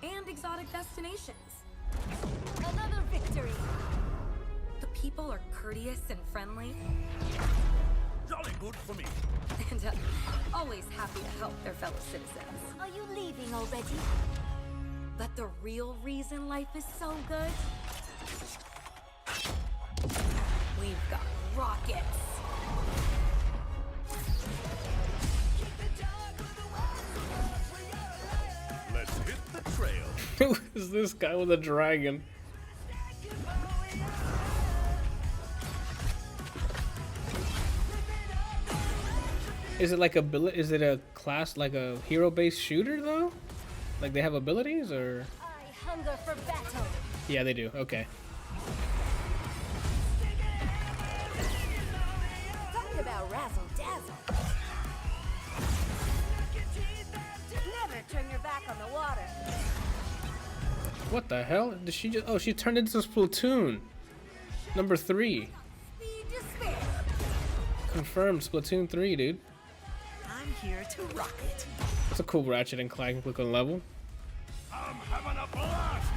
And exotic destinations. Another victory! The people are courteous and friendly. Jolly good for me. And always happy to help their fellow citizens. Are you leaving already? But the real reason life is so good? We've got rockets. Let's hit the trail. Who is this guy with a dragon? Is it like is it a class like a hero-based shooter though? Like they have abilities or? I hunger for battle. Yeah, they do. Okay. Talk about razzle dazzle. Never turn your back on the water. What the hell? Did she just? Oh, she turned into Splatoon. Number 3. Confirmed Splatoon 3, dude. I'm here to rock it. That's a cool Ratchet and Clank looking level. I'm having a blast.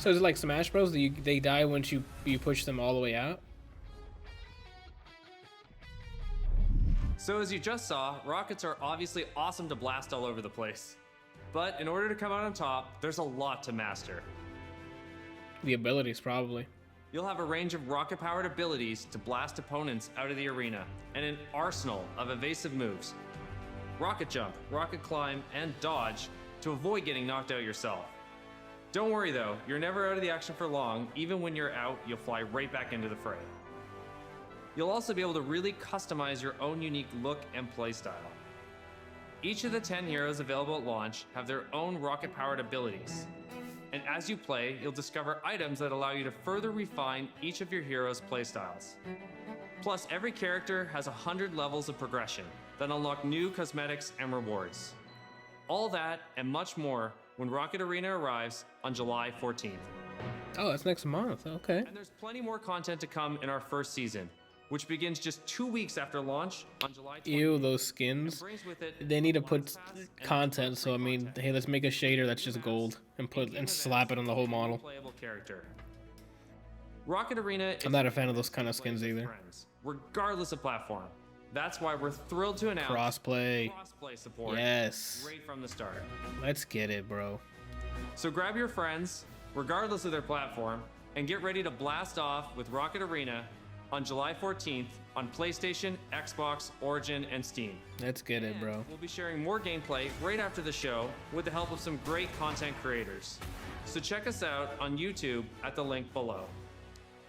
So is it like Smash Bros? They die once you push them all the way out? So as you just saw, rockets are obviously awesome to blast all over the place. But in order to come out on top, there's a lot to master. The abilities, probably. You'll have a range of rocket-powered abilities to blast opponents out of the arena, and an arsenal of evasive moves. Rocket jump, rocket climb, and dodge to avoid getting knocked out yourself. Don't worry though, you're never out of the action for long. Even when you're out, you'll fly right back into the fray. You'll also be able to really customize your own unique look and playstyle. Each of the 10 heroes available at launch have their own rocket-powered abilities. And as you play, you'll discover items that allow you to further refine each of your heroes' playstyles. Plus, every character has 100 levels of progression that unlock new cosmetics and rewards. All that and much more when Rocket Arena arrives on July 14th. Oh, that's next month. Okay. And there's plenty more content to come in our first season. which begins just 2 weeks after launch on July 20th. Ew, those skins. Brings with it They need to put content. So I mean, hey, let's make a shader that's just gold and slap it on the whole model. playable character. Rocket Arena I'm not a fan of those kind of skins either. friends, regardless of platform. That's why we're thrilled to announce Crossplay. crossplay support Yes. right from the start. Let's get it, bro. So grab your friends, regardless of their platform, and get ready to blast off with Rocket Arena on July 14th on PlayStation, Xbox, Origin, and Steam. Let's get it, bro. We'll be sharing more gameplay right after the show with the help of some great content creators. So check us out on YouTube at the link below.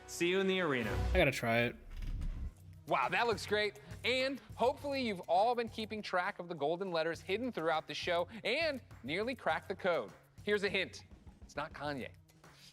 See you in the arena. I gotta try it. Wow, that looks great. And hopefully you've all been keeping track of the golden letters hidden throughout the show and nearly cracked the code. Here's a hint. It's not Kanye.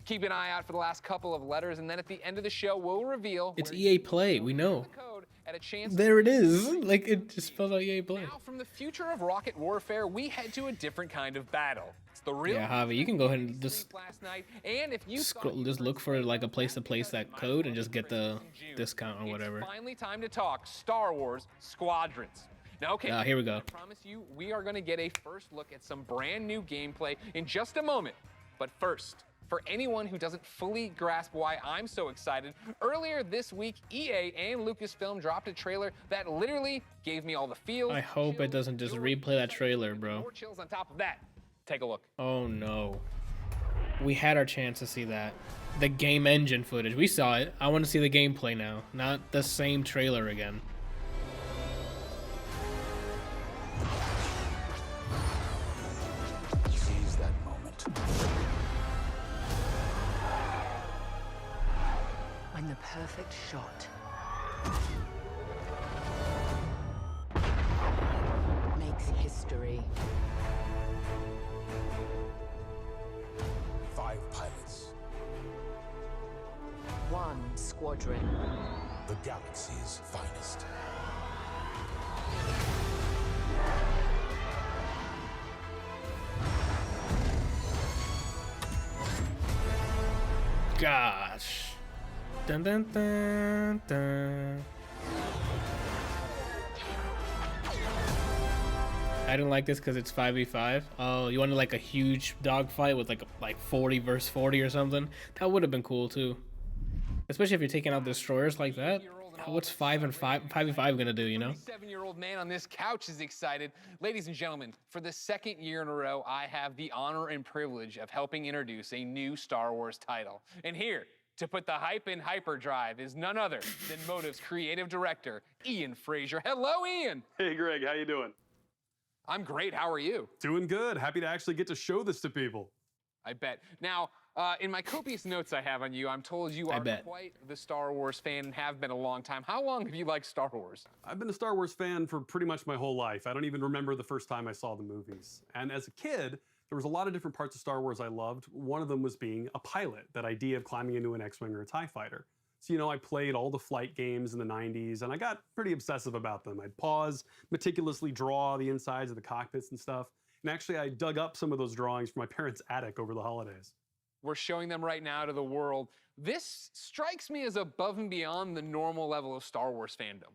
Keep an eye out for the last couple of letters, and then at the end of the show, we'll reveal It's EA Play. We know. the code at a chance. There it is. Like it just spells out EA Play. Now, from the future of rocket warfare, we head to a different kind of battle. It's the real. Yeah, Javi, you can go ahead and just last night, and if you scroll, just look for like a place to place that code and just get the discount or whatever. finally time to talk Star Wars Squadrons. Now, okay. Here we go. I promise you, we are going to get a first look at some brand new gameplay in just a moment. But first, for anyone who doesn't fully grasp why I'm so excited, earlier this week, EA and Lucasfilm dropped a trailer that literally gave me all the feels. I hope it doesn't just replay that trailer, bro. More chills on top of that. Take a look. Oh no. We had our chance to see that. The game engine footage. We saw it. I want to see the gameplay now, not the same trailer again. Seize that moment. When the perfect shot makes history. 5 pilots. 1 squadron. The galaxy's finest. Gosh. Dun dun dun dun. I didn't like this because it's 5v5. Oh, you wanted like a huge dogfight with like 40 versus 40 or something? That would have been cool too. Especially if you're taking out destroyers like that. What's 5v5 gonna do, you know? 7-year-old man on this couch is excited. Ladies and gentlemen, for the second year in a row, I have the honor and privilege of helping introduce a new Star Wars title. And here, to put the hype in hyperdrive, is none other than Motive's creative director, Ian Frazier. Hello, Ian. Hey, Greg, how you doing? I'm great. How are you? Doing good. Happy to actually get to show this to people. I bet. Now, in my copious notes I have on you, I'm told you are quite the Star Wars fan and have been a long time. How long have you liked Star Wars? I've been a Star Wars fan for pretty much my whole life. I don't even remember the first time I saw the movies. And as a kid, there was a lot of different parts of Star Wars I loved. One of them was being a pilot, that idea of climbing into an X-Wing or a TIE fighter. So, you know, I played all the flight games in the 90s, and I got pretty obsessive about them. I'd pause, meticulously draw the insides of the cockpits and stuff. And actually, I dug up some of those drawings from my parents' attic over the holidays. We're showing them right now to the world. This strikes me as above and beyond the normal level of Star Wars fandom.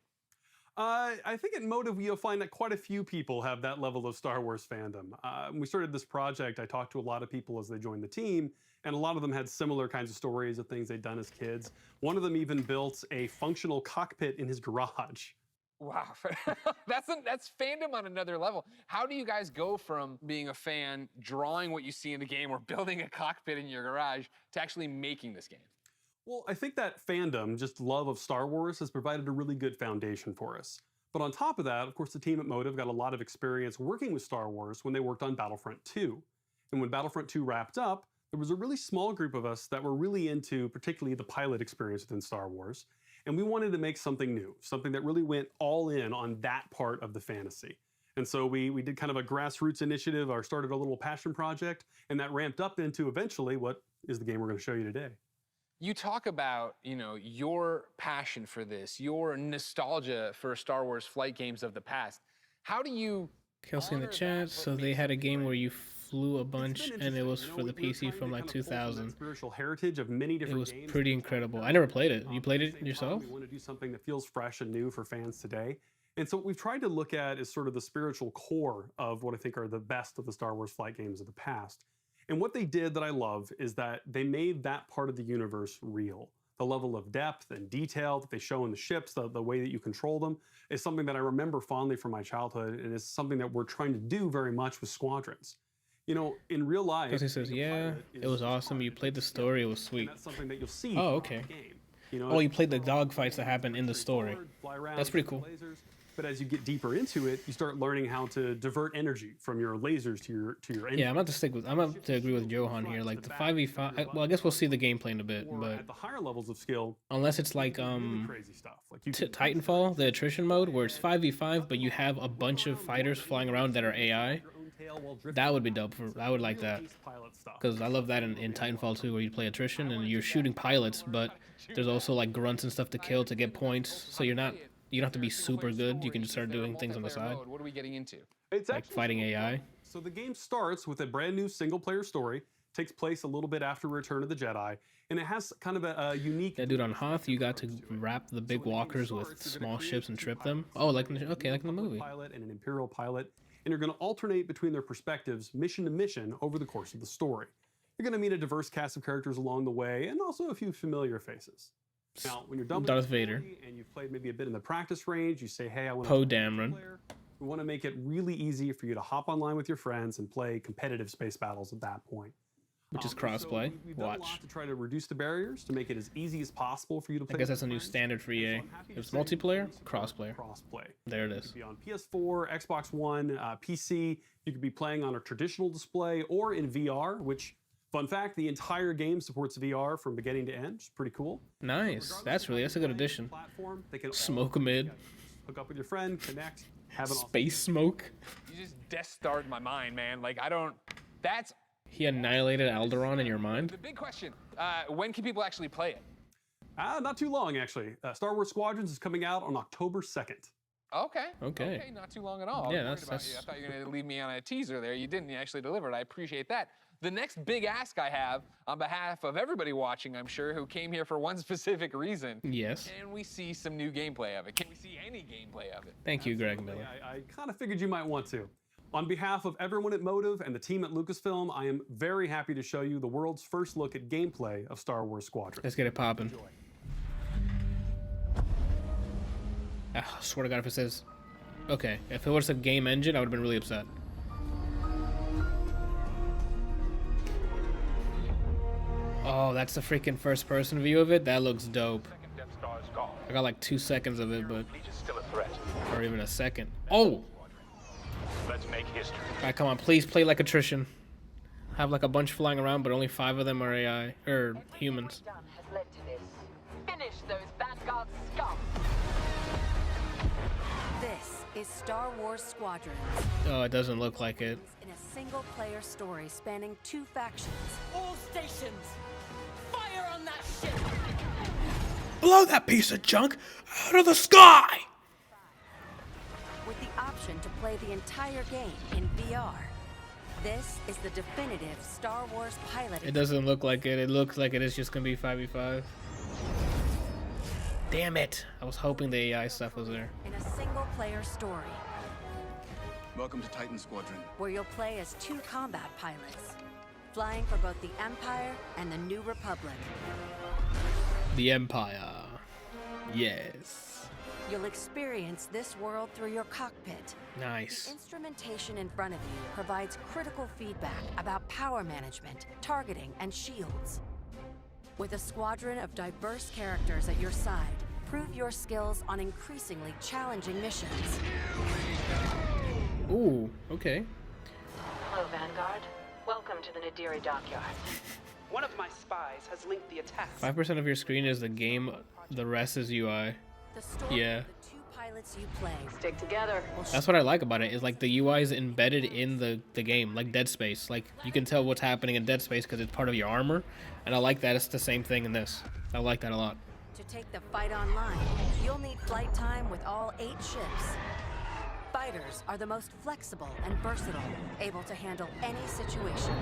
I think at Motive, you'll find that quite a few people have that level of Star Wars fandom. When we started this project, I talked to a lot of people as they joined the team, and a lot of them had similar kinds of stories of things they'd done as kids. One of them even built a functional cockpit in his garage. Wow, that's fandom on another level. How do you guys go from being a fan, drawing what you see in the game, or building a cockpit in your garage, to actually making this game? Well, I think that fandom, just love of Star Wars, has provided a really good foundation for us. But on top of that, of course, the team at Motive got a lot of experience working with Star Wars when they worked on Battlefront 2. And when Battlefront 2 wrapped up, there was a really small group of us that were really into particularly the pilot experience within Star Wars. And we wanted to make something new, something that really went all in on that part of the fantasy. And so we did kind of a grassroots initiative, or started a little passion project, and that ramped up into eventually what is the game we're going to show you today. You talk about, you know, your passion for this, your nostalgia for Star Wars flight games of the past. How do you Kelsey in the chat. So they had a game where you flew a bunch, and it was for the PC from like 2000. Spiritual heritage of many It different was games. pretty incredible. I never played it. You played it yourself? We want to do something that feels fresh and new for fans today. And so what we've tried to look at is sort of the spiritual core of what I think are the best of the Star Wars flight games of the past. And what they did that I love is that they made that part of the universe real. The level of depth and detail that they show in the ships, the way that you control them, is something that I remember fondly from my childhood, and is something that we're trying to do very much with Squadrons. You know, in real life, Because he says, yeah, it was awesome. You played the story. It was sweet. that's something that you'll see. Oh, okay. in the game. You know, Oh, you played the dogfights that happen in the story. fly around, That's pretty cool. lasers. But as you get deeper into it, you start learning how to divert energy from your lasers to your engine. Yeah, I'm about to agree with Johan here. Like the 5v5. Well, I guess we'll see the gameplay in a bit, but At the higher levels of skill, unless it's like crazy stuff. Like you can Titanfall, the attrition mode, where it's 5v5, but you have a bunch of fighters flying around that are AI. That would be dope. I would like that. Because I love that in Titanfall 2, where you play attrition and you're shooting pilots, but there's also like grunts and stuff to kill to get points. So you don't have to be super good. You can just start doing things on the side, What are we getting into? It's like fighting AI. So the game starts with a brand new single-player story. Takes place a little bit after Return of the Jedi, and it has kind of a unique. Yeah, dude, on Hoth, you got to wrap the big walkers with small ships and trip them. Oh, like in the movie. Pilot and an Imperial pilot, and you're going to alternate between their perspectives, mission to mission, over the course of the story. You're going to meet a diverse cast of characters along the way, and also a few familiar faces. Now, when you're done with Darth the story Vader. and you've played maybe a bit in the practice range, you say, "Hey, I want Poe to." Dameron. We want to make it really easy for you to hop online with your friends and play competitive space battles at that point. Which is So crossplay. we've done a Watch. lot to try to reduce the barriers to make it as easy as possible for you to play. I guess with that's a new friends. standard for EA. If it's multiplayer, crossplay. There it is. Be on PS4, Xbox One, PC. You could be playing on a traditional display or in VR, which, fun fact, the entire game supports VR from beginning to end. It's pretty cool. Nice. That's a good addition. Platform, they can all Smoke amid. hook up with your friend, connect, have an awesome Space smoke. You just Death Starred my mind, man. Like, I don't. That's He annihilated Alderaan in your mind. the big question. When can people actually play it? Not too long, actually. Star Wars Squadrons is coming out on October 2nd. Okay. Okay. Not too long at all. Yeah, I was that's- worried about you. I thought you were going to leave me on a teaser there. You didn't. You actually delivered. I appreciate that. The next big ask I have on behalf of everybody watching, I'm sure, who came here for one specific reason. Yes. Can we see some new gameplay of it? Can we see any gameplay of it? Thank you, Greg Miller. I kind of figured you might want to. On behalf of everyone at Motive and the team at Lucasfilm, I am very happy to show you the world's first look at gameplay of Star Wars Squadron. Let's get it popping. I swear to God, if it says... Okay, if it was a game engine, I would have been really upset. Oh, that's the freaking first-person view of it? That looks dope. I got like 2 seconds of it, but... Still a threat. Or even a second. Oh! Let's make history. Alright, come on, please play like attrition. Have like a bunch flying around, but only 5 of them are AI, or humans. Has led to this. Finish those Vanguard scum. This is Star Wars Squadrons, Oh, it doesn't look like it. in a single-player story spanning 2 factions. All stations, fire on that ship. Blow that piece of junk out of the sky! With the option to play the entire game in VR. This is the definitive Star Wars pilot. It doesn't look like it. It looks like it is just gonna be 5v5. Damn it! I was hoping the AI stuff was there. In a single-player story Welcome to Titan Squadron. where you'll play as 2 combat pilots, flying for both the Empire and the New Republic. The Empire. Yes. You'll experience this world through your cockpit. Nice. The instrumentation in front of you provides critical feedback about power management, targeting, and shields. With a squadron of diverse characters at your side, prove your skills on increasingly challenging missions. Ooh, okay. Hello, Vanguard. Welcome to the Nadiri dockyard. One of my spies has linked the attacks. 5% of your screen is the game, the rest is UI. The story Yeah. of the 2 pilots you play. Stick together. That's what I like about it, is like the UI is embedded in the game, like Dead Space. Like, you can tell what's happening in Dead Space because it's part of your armor, and I like that it's the same thing in this. I like that a lot. To take the fight online, you'll need flight time with all 8 ships. Fighters are the most flexible and versatile, able to handle any situation.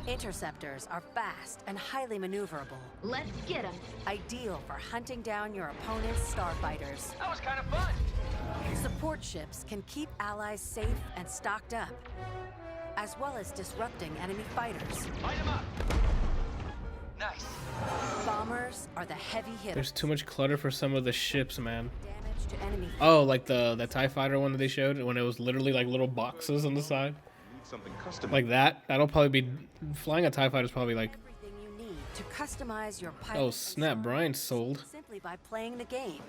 Interceptors are fast and highly maneuverable. Let's get them. Ideal for hunting down your opponent's starfighters. That was kind of fun. Support ships can keep allies safe and stocked up, as well as disrupting enemy fighters. Light them up. Nice. Bombers are the heavy hitters. There's too much clutter for some of the ships, man. Damage to enemy. Oh, like the TIE fighter one that they showed when it was literally like little boxes on the side. Something custom. Like that. That'll probably be flying a TIE fighter is probably like. Everything you need to customize your pilot. Oh snap! Brian's sold. Simply by playing the game.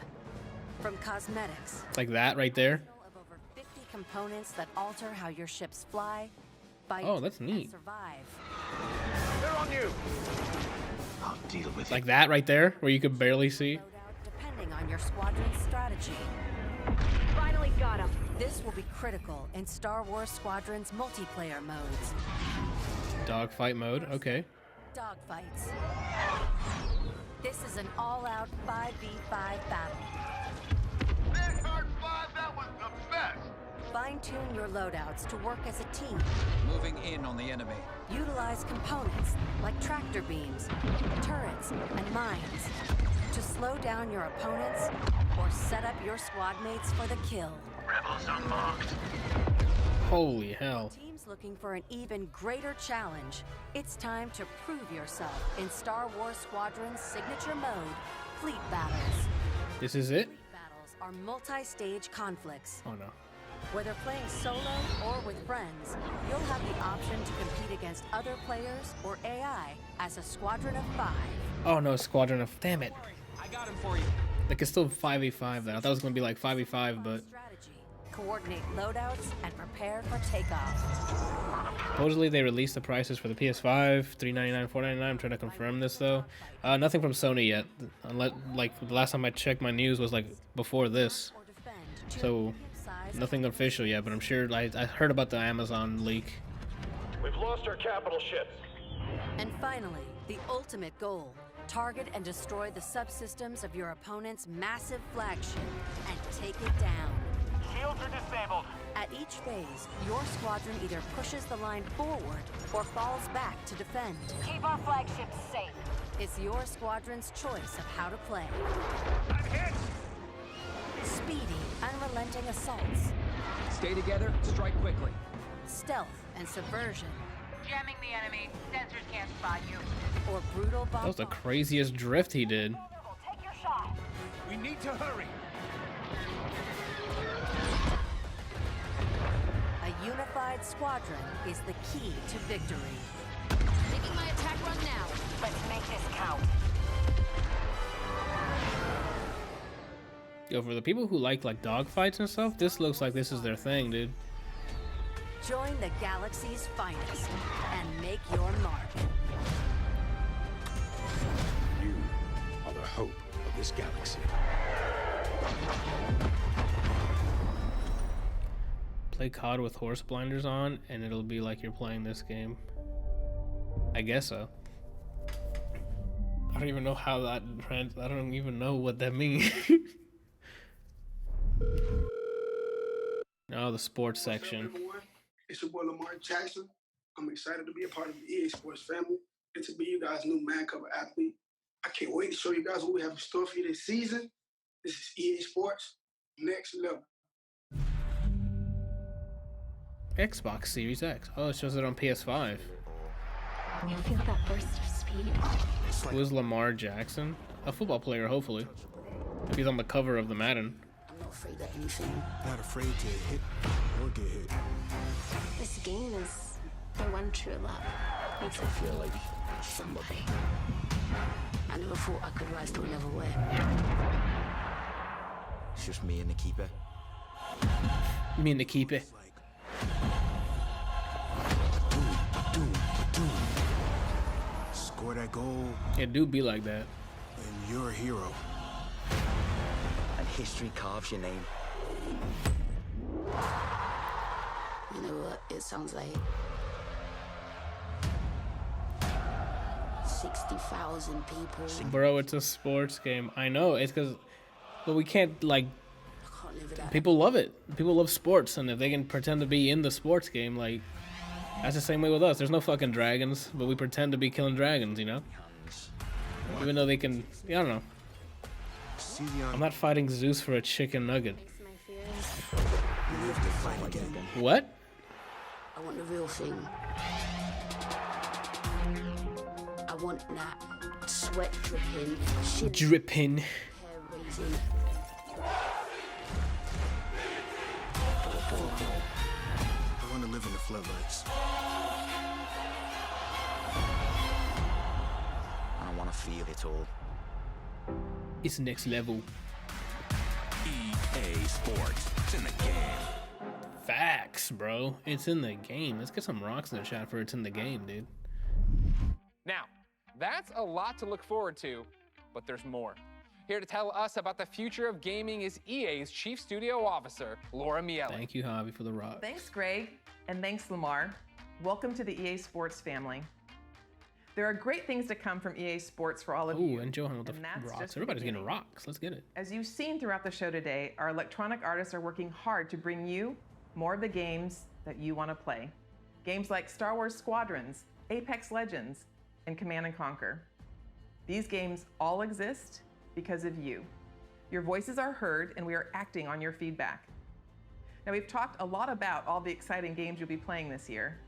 From cosmetics. Like that right there. Of over 50 components that alter how your ships fly, fight, Oh, that's neat. and survive. They're on you. I'll deal with Like that right there, where you could barely see. Depending on your squadron's strategy. Finally got him. This will be critical in Star Wars Squadron's multiplayer modes. Dogfight mode. Okay. Dogfights. This is an all-out 5v5 battle. Vanguard 5, that was the best. Fine-tune your loadouts to work as a team. Moving in on the enemy. Utilize components like tractor beams, turrets, and mines to slow down your opponents or set up your squad mates for the kill. Rebels unmarked. Holy hell. Teams looking for an even greater challenge. It's time to prove yourself in Star Wars Squadron's signature mode, Fleet Battles. This is it? Fleet Battles are multi-stage conflicts. Oh no. Whether playing solo or with friends, you'll have the option to compete against other players or AI as a squadron of 5. Oh no, squadron of. Damn it. I got him for you. Like it's still 5v5 though. I thought it was gonna be like 5v5, but Coordinate loadouts and prepare for takeoff. supposedly they released the prices for the PS5, $399, $499. I'm trying to confirm this though. Nothing from Sony yet. Unless, like the last time I checked my news was like before this. So nothing official yet, but I'm sure I heard about the Amazon leak. We've lost our capital ships. And finally, the ultimate goal. Target and destroy the subsystems of your opponent's massive flagship and take it down. Shields are disabled. At each phase, your squadron either pushes the line forward or falls back to defend. Keep our flagships safe. It's your squadron's choice of how to play. I'm hit. Speedy, unrelenting assaults. Stay together, strike quickly. Stealth and subversion. Jamming the enemy. Sensors can't spot you. Or brutal That was the bombardment. craziest drift he did. Take your shot. We need to hurry. A unified squadron is the key to victory. Making my attack run now. Let's make this count. Yo, for the people who like dogfights and stuff, this looks like this is their thing, dude. Join the galaxy's finest and make your mark. You are the hope of this galaxy. Play COD with horse blinders on, and it'll be like you're playing this game. I guess so. I don't even know how that I don't even know what that means. Oh, the sports section. It's your boy Lamar Jackson. I'm excited to be a part of the EA Sports family and to be you guys' new man cover athlete. I can't wait to show you guys what we have in store for you this season. This is EA Sports Next Level. Xbox Series X. Oh, it shows it on PS5. You feel that burst of speed? Who is Lamar Jackson? A football player, hopefully. If he's on the cover of the Madden. I'm not afraid of anything. Not afraid to hit or get hit. This game is my one true love. Makes me feel like somebody. I never thought I could rise to another way. It's just me and the keeper. Me and the keeper. Score that goal. It do be like that. And you're a hero. And history carves your name. You know what it sounds like? 60,000 people. Bro, it's a sports game. I know, it's because, but we can't Can't live without People love it. People love sports, and if they can pretend to be in the sports game, like, that's the same way with us. There's no fucking dragons, but we pretend to be killing dragons, you know? Even though they can, I don't know. I'm not fighting Zeus for a chicken nugget. What? I want the real thing. I want that sweat dripping, shit Dripping. hair raising. I want to live in the floodlights. I want to feel it all. It's next level. EA Sports. It's in the game. Facts, bro. It's in the game. Let's get some rocks in the chat for it's in the game, dude. Now, that's a lot to look forward to, but there's more. Here to tell us about the future of gaming is EA's Chief Studio Officer, Laura Miele. Thank you, Javi, for the rock. Thanks, Greg, and thanks, Lamar. Welcome to the EA Sports family. There are great things to come from EA Sports for all of you. Ooh, and Johan with the that's rocks. just the Everybody's getting beginning. rocks. Let's get it. As you've seen throughout the show today, our electronic artists are working hard to bring you more of the games that you want to play. Games like Star Wars Squadrons, Apex Legends, and Command & Conquer. These games all exist because of you. Your voices are heard, and we are acting on your feedback. Now, we've talked a lot about all the exciting games you'll be playing this year,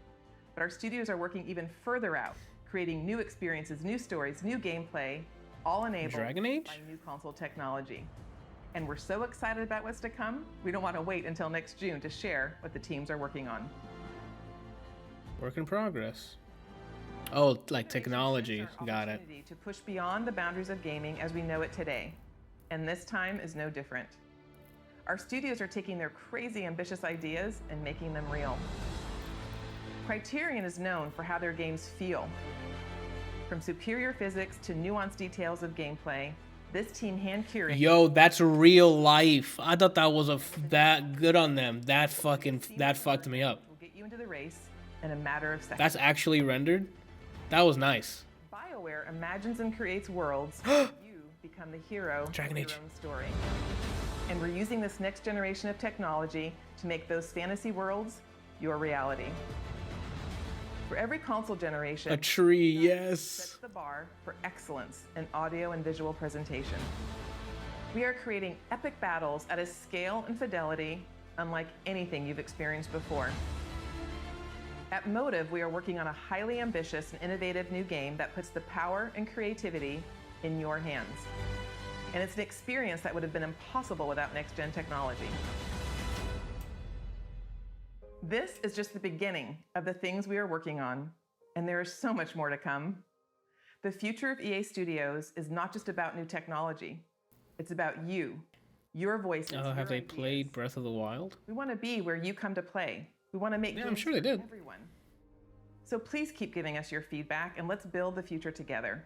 but our studios are working even further out, creating new experiences, new stories, new gameplay, all enabled Dragon Age? by new console technology. And we're so excited about what's to come, we don't want to wait until next June to share what the teams are working on. Work in progress. Oh, like technology. Got it. Opportunity to push beyond the boundaries of gaming as we know it today. And this time is no different. Our studios are taking their crazy ambitious ideas and making them real. Criterion is known for how their games feel. From superior physics to nuanced details of gameplay, this team hand-curated. Yo, that's real life. I thought that was that good on them. That fucked me up. Will get you into the race in a matter of seconds. That's actually rendered. That was nice. BioWare imagines and creates worlds where you become the hero Dragon of Age. your own story. And we're using this next generation of technology to make those fantasy worlds your reality. For every console generation, A tree, yes. sets the bar for excellence in audio and visual presentation. We are creating epic battles at a scale and fidelity unlike anything you've experienced before. At Motive, we are working on a highly ambitious and innovative new game that puts the power and creativity in your hands. And it's an experience that would have been impossible without next-gen technology. This is just the beginning of the things we are working on, and there is so much more to come. The future of EA Studios is not just about new technology. It's about you, your voices. Oh, have your they ideas. played Breath of the Wild? We want to be where you come to play. We want to make Yeah, I'm games sure they for did. everyone. So please keep giving us your feedback, and let's build the future together.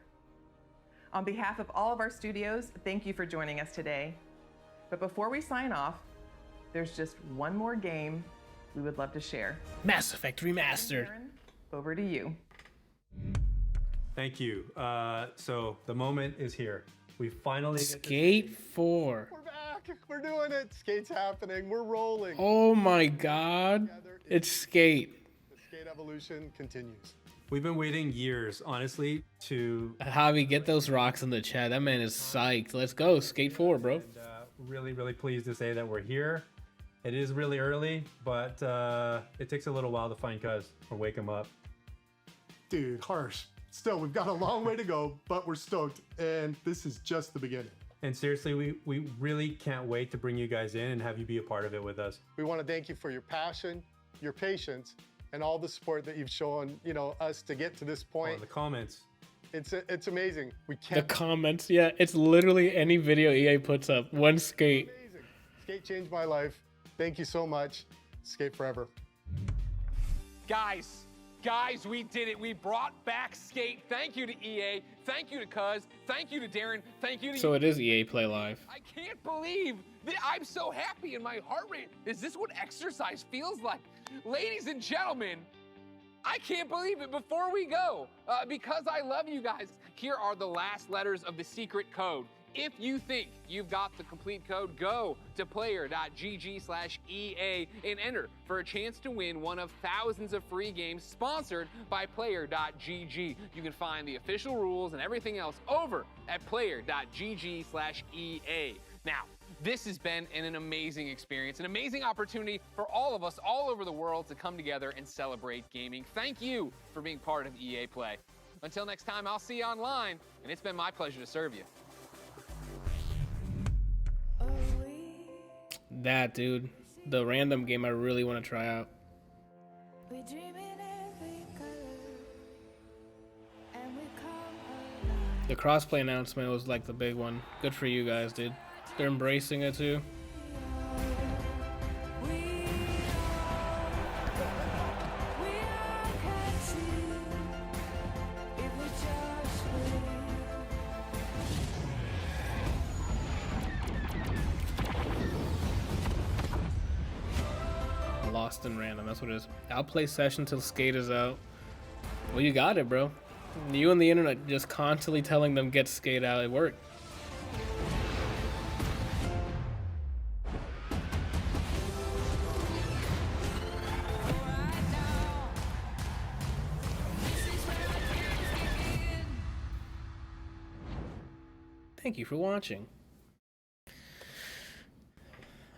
On behalf of all of our studios, thank you for joining us today. But before we sign off, there's just one more game we would love to share. Mass Effect Remastered. Aaron, over to you. Thank you. So the moment is here. We finally get to Skate 4. We're back. We're doing it. Skate's happening. We're rolling. Oh my god. It's Skate. The skate evolution continues. We've been waiting years, honestly, to Javi, get those rocks in the chat. That man is psyched. Let's go. Skate 4, bro. really, really pleased to say that we're here. It is really early, but it takes a little while to find Cuz or wake him up. Dude, harsh. Still, we've got a long way to go, but we're stoked, and this is just the beginning. And seriously, we really can't wait to bring you guys in and have you be a part of it with us. We want to thank you for your passion, your patience, and all the support that you've shown, us to get to this point. Oh, the comments. It's amazing. We The can't. comments, yeah, it's literally any video EA puts up. One Skate. Amazing. Skate changed my life. Thank you so much. Skate forever. Guys, we did it. We brought back Skate. Thank you to EA. Thank you to Cuz. Thank you to Darren. Thank you to So you. it is EA Play Live. I can't believe that I'm so happy and my heart rate. Is this what exercise feels like? Ladies and gentlemen, I can't believe it. Before we go, because I love you guys, here are the last letters of the secret code. If you think you've got the complete code, go to player.gg/EA and enter for a chance to win one of thousands of free games sponsored by player.gg. You can find the official rules and everything else over at player.gg/EA. Now, this has been an amazing experience, an amazing opportunity for all of us all over the world to come together and celebrate gaming. Thank you for being part of EA Play. Until next time, I'll see you online, and it's been my pleasure to serve you. That, dude. The random game I really want to try out. The crossplay announcement was like the big one. Good for you guys, dude. They're embracing it too. Lost in random, that's what it is. Outplay session till Skate is out. Well, you got it, bro. You and the internet just constantly telling them get Skate out. It worked. Thank you for watching. I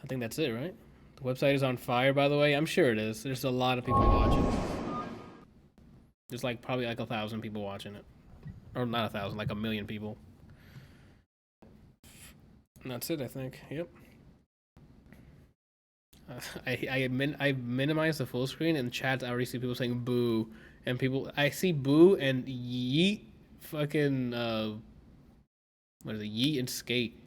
think that's it, right? The website is on fire, by the way. I'm sure it is. There's a lot of people watching. There's like probably like 1,000 people watching it. Or not 1,000, like 1,000,000 people. And that's it, I think. Yep. I minimized the full screen, and chat I already see people saying boo. And people, I see boo and yeet fucking, what is it? Yeet and Skate.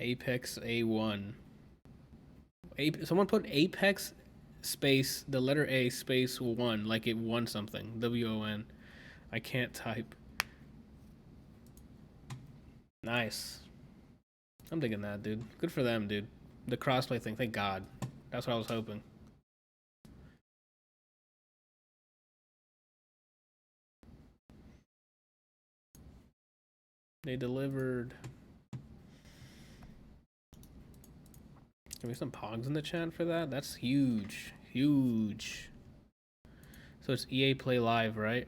Apex A1. Someone put Apex space the letter A space 1 like it won something. WON. I can't type. Nice. I'm digging that, dude. Good for them, dude. The crossplay thing, thank God. That's what I was hoping. They delivered. Can we get some pogs in the chat for that? That's huge. Huge. So it's EA Play Live, right?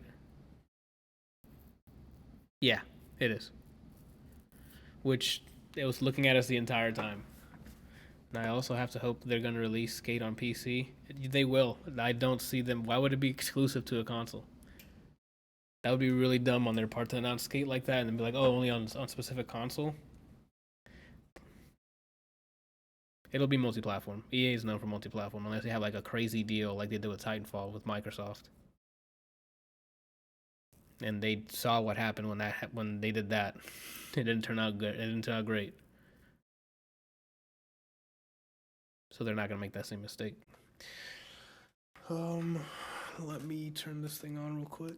Yeah, it is. Which it was looking at us the entire time. And I also have to hope they're going to release Skate on PC. They will. I don't see them. Why would it be exclusive to a console? That would be really dumb on their part to announce Skate like that and then be like, oh, only on specific console. It'll be multi-platform. EA is known for multi-platform unless they have like a crazy deal like they did with Titanfall with Microsoft. And they saw what happened when they did that. It didn't turn out good. It didn't turn out great. So they're not gonna make that same mistake. Let me turn this thing on real quick.